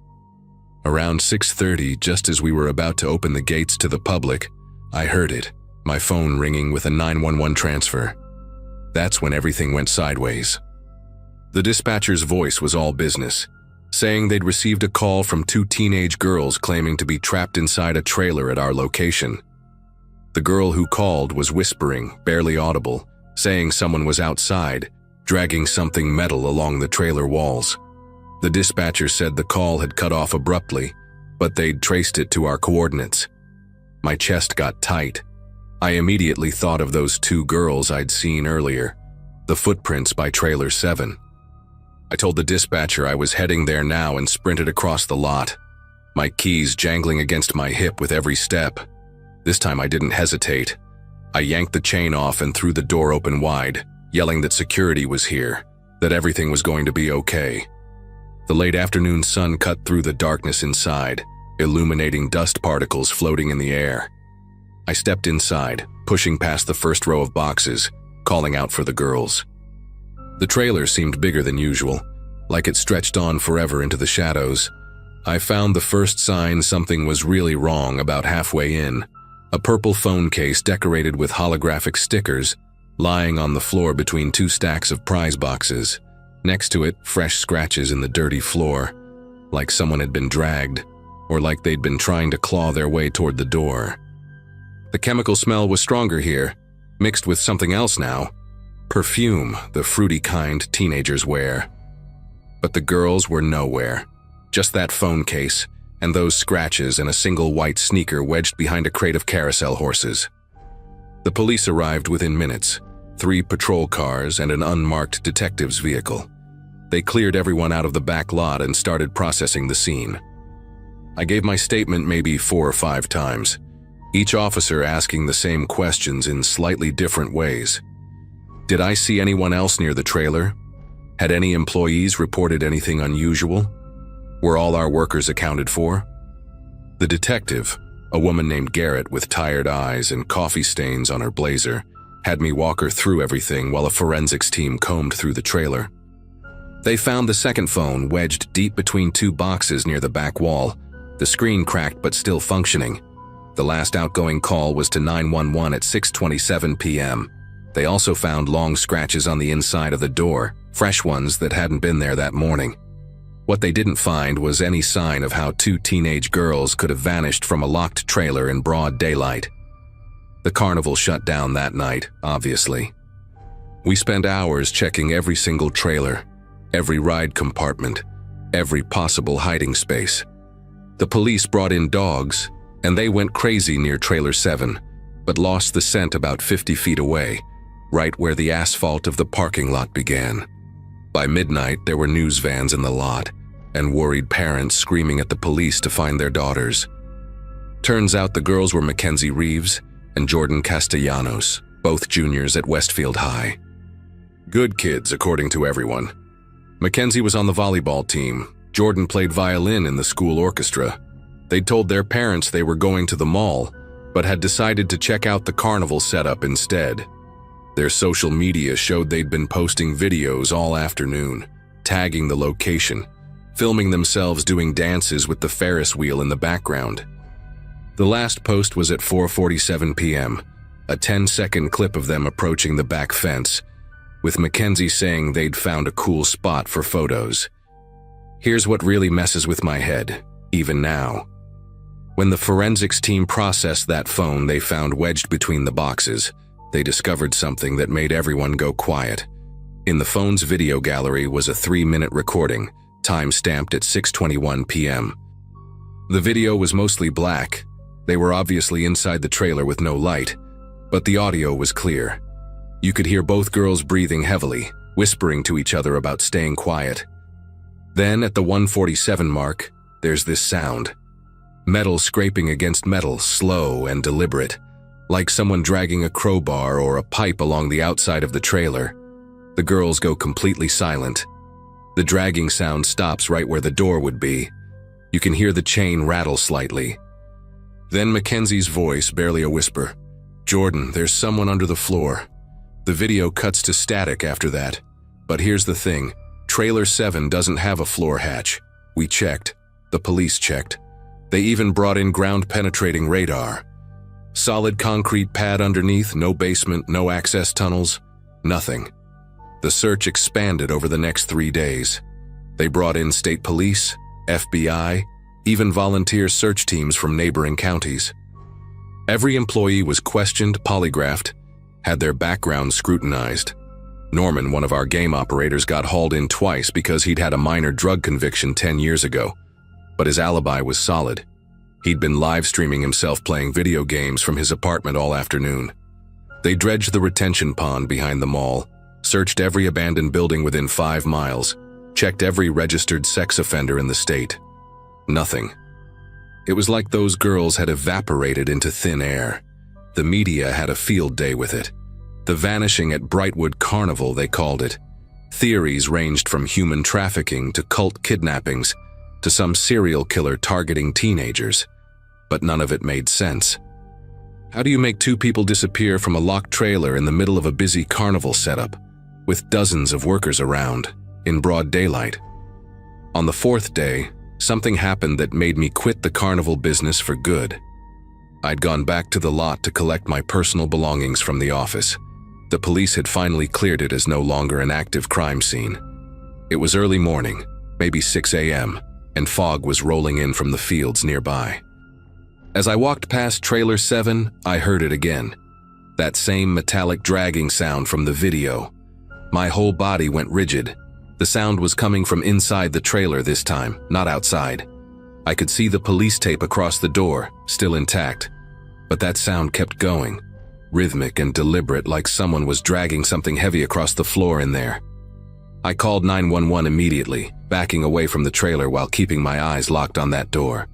Around 6:30, just as we were about to open the gates to the public, I heard it, my phone ringing with a 911 transfer. That's when everything went sideways. The dispatcher's voice was all business, saying they'd received a call from 2 teenage girls claiming to be trapped inside a trailer at our location. The girl who called was whispering, barely audible, saying someone was outside, dragging something metal along the trailer walls. The dispatcher said the call had cut off abruptly, but they'd traced it to our coordinates. My chest got tight. I immediately thought of those 2 girls I'd seen earlier, the footprints by Trailer 7. I told the dispatcher I was heading there now and sprinted across the lot, my keys jangling against my hip with every step. This time I didn't hesitate. I yanked the chain off and threw the door open wide, yelling that security was here, that everything was going to be okay. The late afternoon sun cut through the darkness inside, illuminating dust particles floating in the air. I stepped inside, pushing past the first row of boxes, calling out for the girls. The trailer seemed bigger than usual, like it stretched on forever into the shadows. I found the first sign something was really wrong about halfway in, a purple phone case decorated with holographic stickers, lying on the floor between 2 stacks of prize boxes. Next to it, fresh scratches in the dirty floor, like someone had been dragged, or like they'd been trying to claw their way toward the door. The chemical smell was stronger here, mixed with something else now. Perfume, the fruity kind teenagers wear. But the girls were nowhere. Just that phone case, and those scratches and a single white sneaker wedged behind a crate of carousel horses. The police arrived within minutes, 3 patrol cars and an unmarked detective's vehicle. They cleared everyone out of the back lot and started processing the scene. I gave my statement maybe 4 or 5 times, each officer asking the same questions in slightly different ways. Did I see anyone else near the trailer? Had any employees reported anything unusual? Were all our workers accounted for? The detective, a woman named Garrett with tired eyes and coffee stains on her blazer, had me walk her through everything while a forensics team combed through the trailer. They found the second phone wedged deep between 2 boxes near the back wall, the screen cracked but still functioning. The last outgoing call was to 911 at 6:27 p.m. They also found long scratches on the inside of the door, fresh ones that hadn't been there that morning. What they didn't find was any sign of how 2 teenage girls could have vanished from a locked trailer in broad daylight. The carnival shut down that night, obviously. We spent hours checking every single trailer, every ride compartment, every possible hiding space. The police brought in dogs, and they went crazy near Trailer 7, but lost the scent about 50 feet away, right where the asphalt of the parking lot began. By midnight, there were news vans in the lot, and worried parents screaming at the police to find their daughters. Turns out the girls were Mackenzie Reeves and Jordan Castellanos, both juniors at Westfield High. Good kids, according to everyone. Mackenzie was on the volleyball team. Jordan played violin in the school orchestra. They'd told their parents they were going to the mall, but had decided to check out the carnival setup instead. Their social media showed they'd been posting videos all afternoon, tagging the location, filming themselves doing dances with the Ferris wheel in the background. The last post was at 4:47 p.m., a 10-second clip of them approaching the back fence, with Mackenzie saying they'd found a cool spot for photos. Here's what really messes with my head, even now. When the forensics team processed that phone they found wedged between the boxes, they discovered something that made everyone go quiet. In the phone's video gallery was a 3-minute recording, time-stamped at 6:21 p.m. The video was mostly black. They were obviously inside the trailer with no light, but the audio was clear. You could hear both girls breathing heavily, whispering to each other about staying quiet. Then, at the 1:47 mark, there's this sound. Metal scraping against metal, slow and deliberate, like someone dragging a crowbar or a pipe along the outside of the trailer. The girls go completely silent. The dragging sound stops right where the door would be. You can hear the chain rattle slightly. Then Mackenzie's voice, barely a whisper. "Jordan, there's someone under the floor." The video cuts to static after that. But here's the thing. Trailer 7 doesn't have a floor hatch. We checked. The police checked. They even brought in ground-penetrating radar. Solid concrete pad underneath, no basement, no access tunnels, nothing. The search expanded over the next 3 days. They brought in state police, FBI, even volunteer search teams from neighboring counties. Every employee was questioned, polygraphed, had their background scrutinized. Norman, one of our game operators, got hauled in twice because he'd had a minor drug conviction 10 years ago, but his alibi was solid. He'd been live streaming himself playing video games from his apartment all afternoon. They dredged the retention pond behind the mall, searched every abandoned building within 5 miles, checked every registered sex offender in the state. Nothing. It was like those girls had evaporated into thin air. The media had a field day with it. The vanishing at Brightwood Carnival, they called it. Theories ranged from human trafficking to cult kidnappings to some serial killer targeting teenagers. But none of it made sense. How do you make 2 people disappear from a locked trailer in the middle of a busy carnival setup, with dozens of workers around, in broad daylight? On the 4th day, something happened that made me quit the carnival business for good. I'd gone back to the lot to collect my personal belongings from the office. The police had finally cleared it as no longer an active crime scene. It was early morning, maybe 6 a.m., and fog was rolling in from the fields nearby. As I walked past Trailer 7, I heard it again. That same metallic dragging sound from the video. My whole body went rigid. The sound was coming from inside the trailer this time, not outside. I could see the police tape across the door, still intact. But that sound kept going, rhythmic and deliberate, like someone was dragging something heavy across the floor in there. I called 911 immediately, backing away from the trailer while keeping my eyes locked on that door.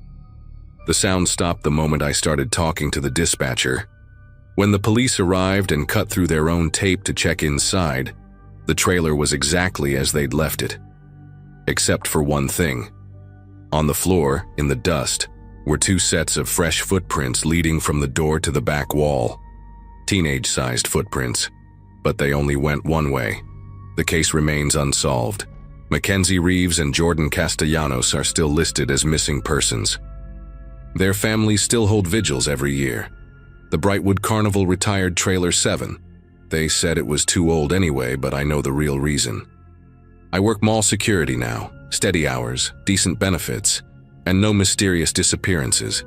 The sound stopped the moment I started talking to the dispatcher. When the police arrived and cut through their own tape to check inside, the trailer was exactly as they'd left it. Except for one thing. On the floor, in the dust, were 2 sets of fresh footprints leading from the door to the back wall. Teenage-sized footprints, but they only went one way. The case remains unsolved. Mackenzie Reeves and Jordan Castellanos are still listed as missing persons. Their families still hold vigils every year. The Brightwood Carnival retired Trailer 7. They said it was too old anyway, but I know the real reason. I work mall security now, steady hours, decent benefits, and no mysterious disappearances.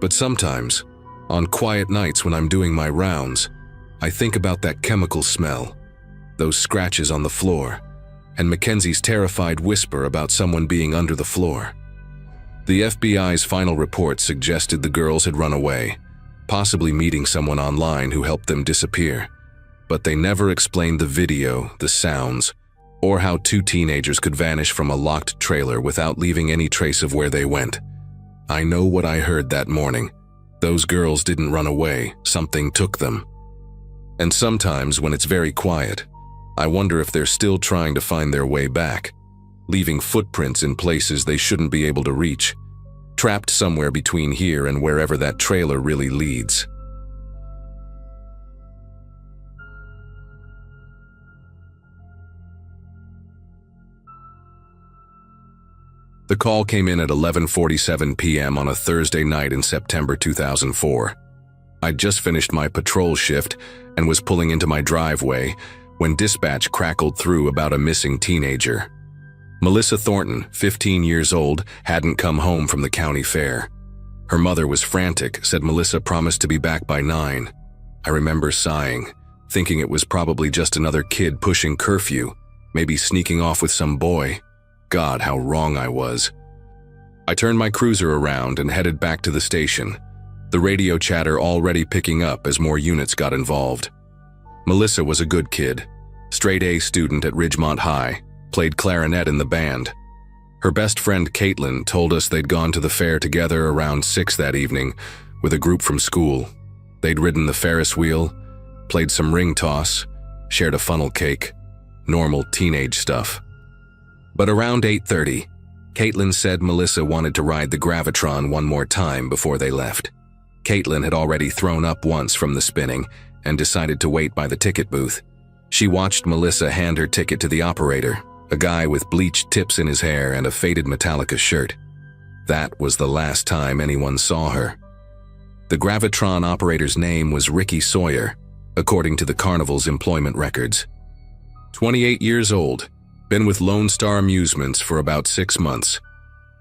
But sometimes, on quiet nights when I'm doing my rounds, I think about that chemical smell, those scratches on the floor, and Mackenzie's terrified whisper about someone being under the floor. The FBI's final report suggested the girls had run away, possibly meeting someone online who helped them disappear. But they never explained the video, the sounds, or how two teenagers could vanish from a locked trailer without leaving any trace of where they went. I know what I heard that morning. Those girls didn't run away, something took them. And sometimes when it's very quiet, I wonder if they're still trying to find their way back, leaving footprints in places they shouldn't be able to reach, trapped somewhere between here and wherever that trailer really leads. The call came in at 11:47 p.m. on a Thursday night in September 2004. I'd just finished my patrol shift and was pulling into my driveway when dispatch crackled through about a missing teenager. Melissa Thornton, 15 years old, hadn't come home from the county fair. Her mother was frantic, said Melissa promised to be back by 9. I remember sighing, thinking it was probably just another kid pushing curfew, maybe sneaking off with some boy. God, how wrong I was. I turned my cruiser around and headed back to the station, the radio chatter already picking up as more units got involved. Melissa was a good kid, straight-A student at Ridgemont High, played clarinet in the band. Her best friend Caitlin told us they'd gone to the fair together around 6 that evening with a group from school. They'd ridden the Ferris wheel, played some ring toss, shared a funnel cake, normal teenage stuff. But around 8:30, Caitlin said Melissa wanted to ride the Gravitron one more time before they left. Caitlin had already thrown up once from the spinning and decided to wait by the ticket booth. She watched Melissa hand her ticket to the operator, a guy with bleached tips in his hair and a faded Metallica shirt. That was the last time anyone saw her. The Gravitron operator's name was Ricky Sawyer, according to the Carnival's employment records. 28 years old, been with Lone Star Amusements for about 6 months.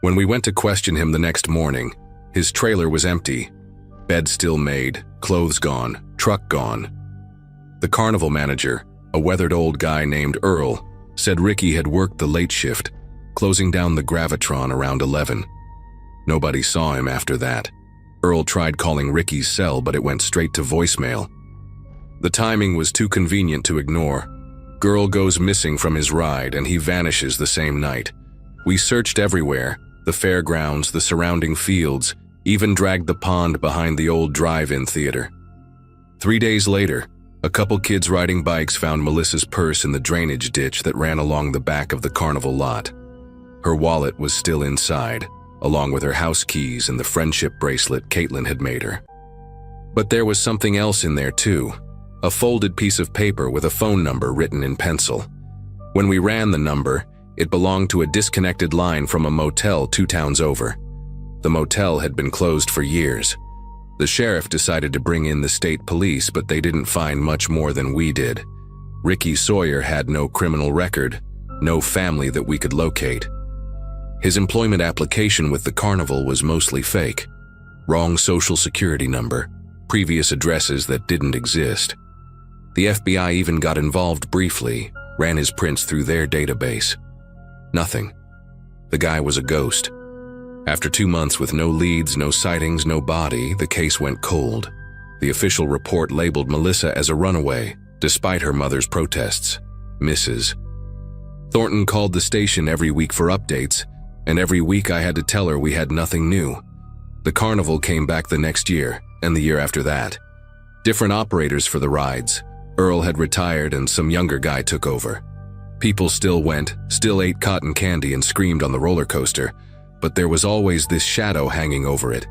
When we went to question him the next morning, his trailer was empty. Bed still made, clothes gone, truck gone. The carnival manager, a weathered old guy named Earl, said Ricky had worked the late shift, closing down the Gravitron around 11. Nobody saw him after that. Earl tried calling Ricky's cell, but it went straight to voicemail. The timing was too convenient to ignore. Girl goes missing from his ride and he vanishes the same night. We searched everywhere, the fairgrounds, the surrounding fields, even dragged the pond behind the old drive-in theater. 3 days later, a couple kids riding bikes found Melissa's purse in the drainage ditch that ran along the back of the carnival lot. Her wallet was still inside, along with her house keys and the friendship bracelet Caitlin had made her. But there was something else in there too, a folded piece of paper with a phone number written in pencil. When we ran the number, it belonged to a disconnected line from a motel 2 towns over. The motel had been closed for years. The sheriff decided to bring in the state police, but they didn't find much more than we did. Ricky Sawyer had no criminal record, no family that we could locate. His employment application with the carnival was mostly fake. Wrong social security number, previous addresses that didn't exist. The FBI even got involved briefly, ran his prints through their database. Nothing. The guy was a ghost. After 2 months with no leads, no sightings, no body, the case went cold. The official report labeled Melissa as a runaway, despite her mother's protests. Mrs. Thornton called the station every week for updates, and every week I had to tell her we had nothing new. The carnival came back the next year, and the year after that. Different operators for the rides. Earl had retired and some younger guy took over. People still went, still ate cotton candy and screamed on the roller coaster, but there was always this shadow hanging over it.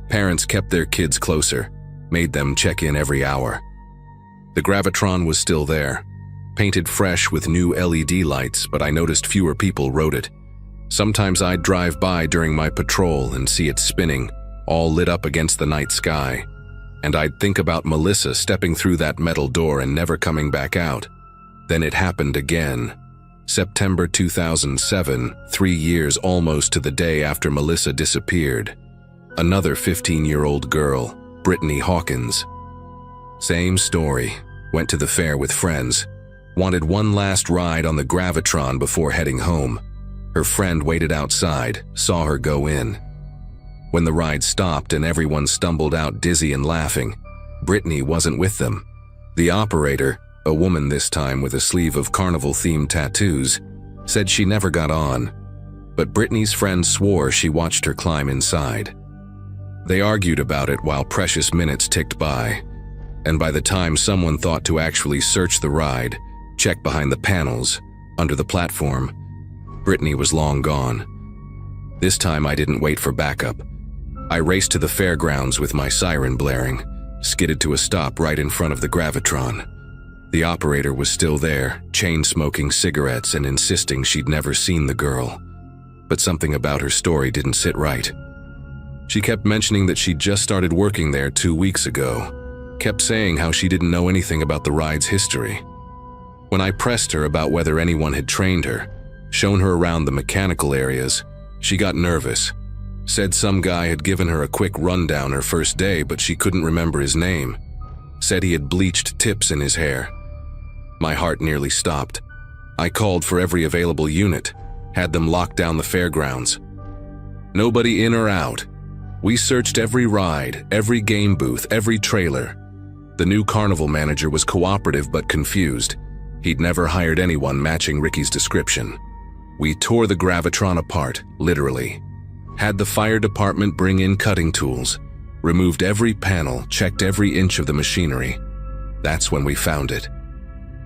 Parents kept their kids closer, made them check in every hour. The Gravitron was still there, painted fresh with new LED lights, but I noticed fewer people rode it. Sometimes I'd drive by during my patrol and see it spinning, all lit up against the night sky. And I'd think about Melissa stepping through that metal door and never coming back out. Then it happened again. September 2007, 3 years almost to the day after Melissa disappeared. Another 15-year-old girl, Brittany Hawkins. Same story. Went to the fair with friends. Wanted one last ride on the Gravitron before heading home. Her friend waited outside, saw her go in. When the ride stopped and everyone stumbled out dizzy and laughing, Brittany wasn't with them. The operator, A woman this time with a sleeve of carnival-themed tattoos said she never got on, but Brittany's friend swore she watched her climb inside. They argued about it while precious minutes ticked by, and by the time someone thought to actually search the ride, check behind the panels, under the platform, Brittany was long gone. This time I didn't wait for backup. I raced to the fairgrounds with my siren blaring, skidded to a stop right in front of the Gravitron. The operator was still there, chain-smoking cigarettes and insisting she'd never seen the girl. But something about her story didn't sit right. She kept mentioning that she'd just started working there 2 weeks ago, kept saying how she didn't know anything about the ride's history. When I pressed her about whether anyone had trained her, shown her around the mechanical areas, she got nervous, said some guy had given her a quick rundown her first day but she couldn't remember his name, said he had bleached tips in his hair. My heart nearly stopped. I called for every available unit, had them lock down the fairgrounds. Nobody in or out. We searched every ride, every game booth, every trailer. The new carnival manager was cooperative but confused. He'd never hired anyone matching Ricky's description. We tore the Gravitron apart, literally. Had the fire department bring in cutting tools, removed every panel, checked every inch of the machinery. That's when we found it.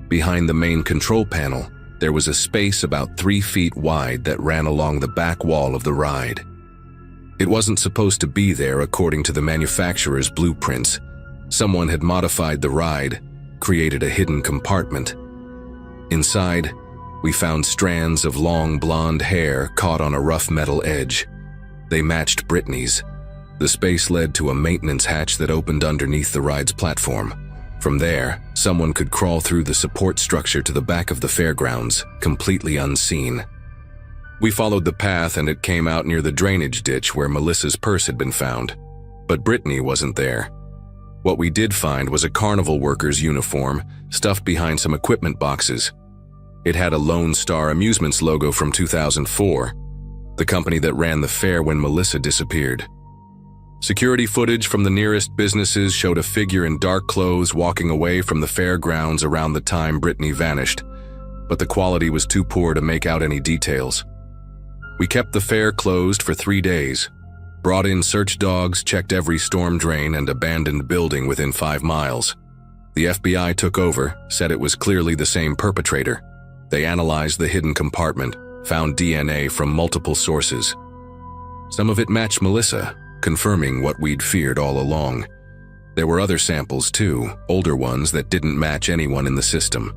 Behind the main control panel, there was a space about 3 feet wide that ran along the back wall of the ride. It wasn't supposed to be there according to the manufacturer's blueprints. Someone had modified the ride, created a hidden compartment. Inside, we found strands of long blonde hair caught on a rough metal edge. They matched Brittany's. The space led to a maintenance hatch that opened underneath the ride's platform. From there, someone could crawl through the support structure to the back of the fairgrounds, completely unseen. We followed the path and it came out near the drainage ditch where Melissa's purse had been found. But Brittany wasn't there. What we did find was a carnival worker's uniform stuffed behind some equipment boxes. It had a Lone Star Amusements logo from 2004, the company that ran the fair when Melissa disappeared. Security footage from the nearest businesses showed a figure in dark clothes walking away from the fairgrounds around the time Brittany vanished, but the quality was too poor to make out any details. We kept the fair closed for 3 days, brought in search dogs, checked every storm drain and abandoned building within 5 miles. The FBI took over, said it was clearly the same perpetrator. They analyzed the hidden compartment, found DNA from multiple sources. Some of it matched Melissa, confirming what we'd feared all along. There were other samples too, older ones that didn't match anyone in the system.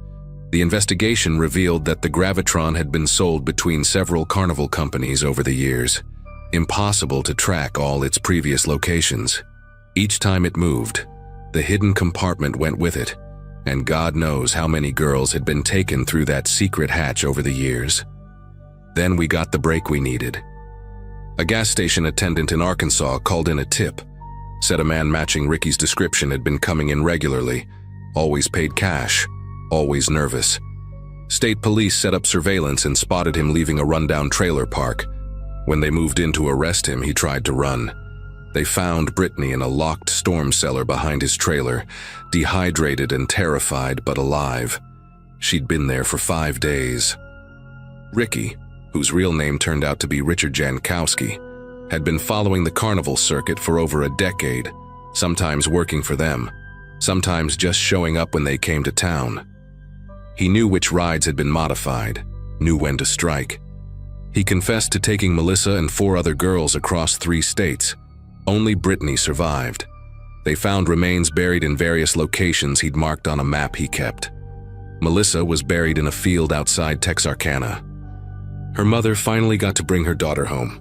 The investigation revealed that the Gravitron had been sold between several carnival companies over the years. Impossible to track all its previous locations. Each time it moved, the hidden compartment went with it, and God knows how many girls had been taken through that secret hatch over the years. Then we got the break we needed. A gas station attendant in Arkansas called in a tip, said a man matching Ricky's description had been coming in regularly, always paid cash, always nervous. State police set up surveillance and spotted him leaving a rundown trailer park. When they moved in to arrest him, he tried to run. They found Brittany in a locked storm cellar behind his trailer, dehydrated and terrified but alive. She'd been there for 5 days. Ricky, whose real name turned out to be Richard Jankowski, had been following the carnival circuit for over a decade, sometimes working for them, sometimes just showing up when they came to town. He knew which rides had been modified, knew when to strike. He confessed to taking Melissa and 4 other girls across 3 states. Only Brittany survived. They found remains buried in various locations he'd marked on a map he kept. Melissa was buried in a field outside Texarkana. Her mother finally got to bring her daughter home.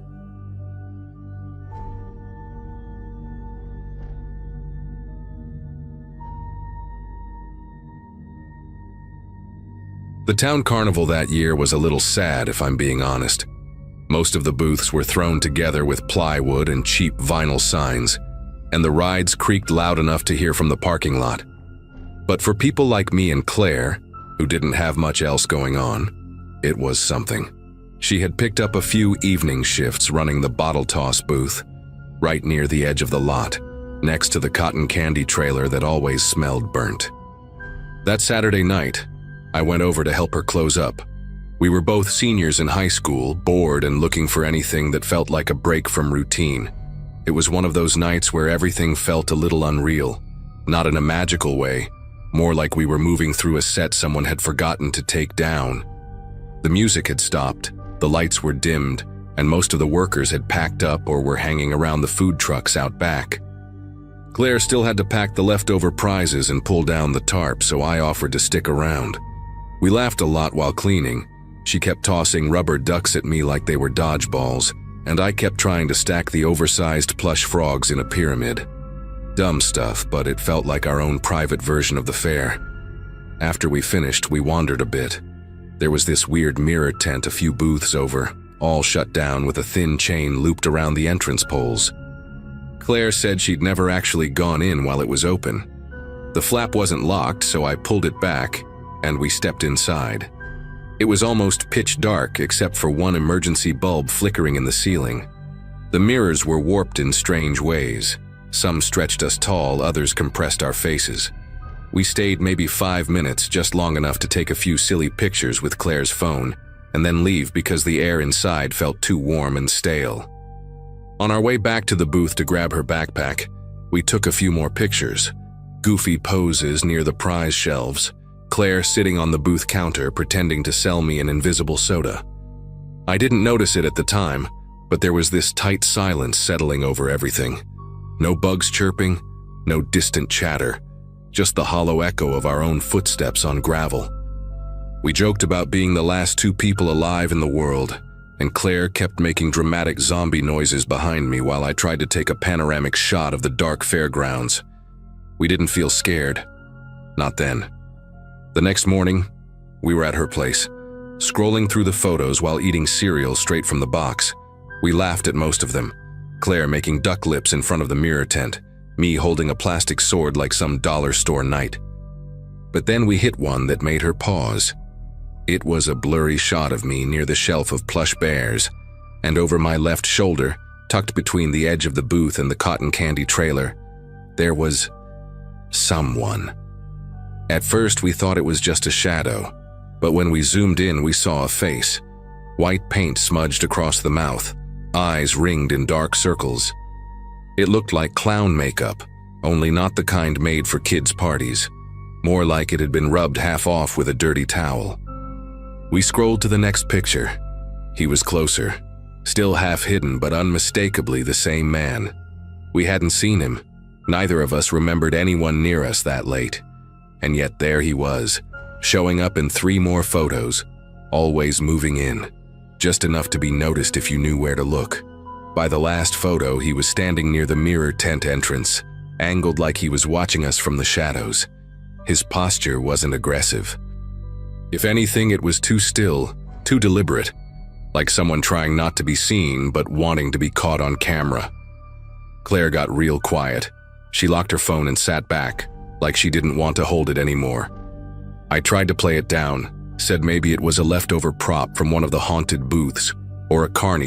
The town carnival that year was a little sad, if I'm being honest. Most of the booths were thrown together with plywood and cheap vinyl signs, and the rides creaked loud enough to hear from the parking lot. But for people like me and Claire, who didn't have much else going on, it was something. She had picked up a few evening shifts running the bottle toss booth, right near the edge of the lot, next to the cotton candy trailer that always smelled burnt. That Saturday night, I went over to help her close up. We were both seniors in high school, bored and looking for anything that felt like a break from routine. It was one of those nights where everything felt a little unreal, not in a magical way, more like we were moving through a set someone had forgotten to take down. The music had stopped, the lights were dimmed, and most of the workers had packed up or were hanging around the food trucks out back. Claire still had to pack the leftover prizes and pull down the tarp, so I offered to stick around. We laughed a lot while cleaning. She kept tossing rubber ducks at me like they were dodgeballs, and I kept trying to stack the oversized plush frogs in a pyramid. Dumb stuff, but it felt like our own private version of the fair. After we finished, we wandered a bit. There was this weird mirror tent a few booths over, all shut down with a thin chain looped around the entrance poles. Claire said she'd never actually gone in while it was open. The flap wasn't locked, so I pulled it back, and we stepped inside. It was almost pitch dark except for one emergency bulb flickering in the ceiling. The mirrors were warped in strange ways. Some stretched us tall, others compressed our faces. We stayed maybe 5 minutes, just long enough to take a few silly pictures with Claire's phone, and then leave because the air inside felt too warm and stale. On our way back to the booth to grab her backpack, we took a few more pictures. Goofy poses near the prize shelves, Claire sitting on the booth counter pretending to sell me an invisible soda. I didn't notice it at the time, but there was this tight silence settling over everything. No bugs chirping, no distant chatter, just the hollow echo of our own footsteps on gravel. We joked about being the last 2 people alive in the world, and Claire kept making dramatic zombie noises behind me while I tried to take a panoramic shot of the dark fairgrounds. We didn't feel scared. Not then. The next morning, we were at her place, scrolling through the photos while eating cereal straight from the box. We laughed at most of them, Claire making duck lips in front of the mirror tent, me holding a plastic sword like some dollar store knight. But then we hit one that made her pause. It was a blurry shot of me near the shelf of plush bears, and over my left shoulder, tucked between the edge of the booth and the cotton candy trailer, there was someone. At first we thought it was just a shadow, but when we zoomed in we saw a face. White paint smudged across the mouth, eyes ringed in dark circles. It looked like clown makeup, only not the kind made for kids' parties. More like it had been rubbed half off with a dirty towel. We scrolled to the next picture. He was closer, still half hidden but unmistakably the same man. We hadn't seen him. Neither of us remembered anyone near us that late. And yet there he was, showing up in 3 more photos, always moving in, just enough to be noticed if you knew where to look. By the last photo, he was standing near the mirror tent entrance, angled like he was watching us from the shadows. His posture wasn't aggressive. If anything, it was too still, too deliberate, like someone trying not to be seen but wanting to be caught on camera. Claire got real quiet. She locked her phone and sat back, like she didn't want to hold it anymore. I tried to play it down, said maybe it was a leftover prop from one of the haunted booths, or a carny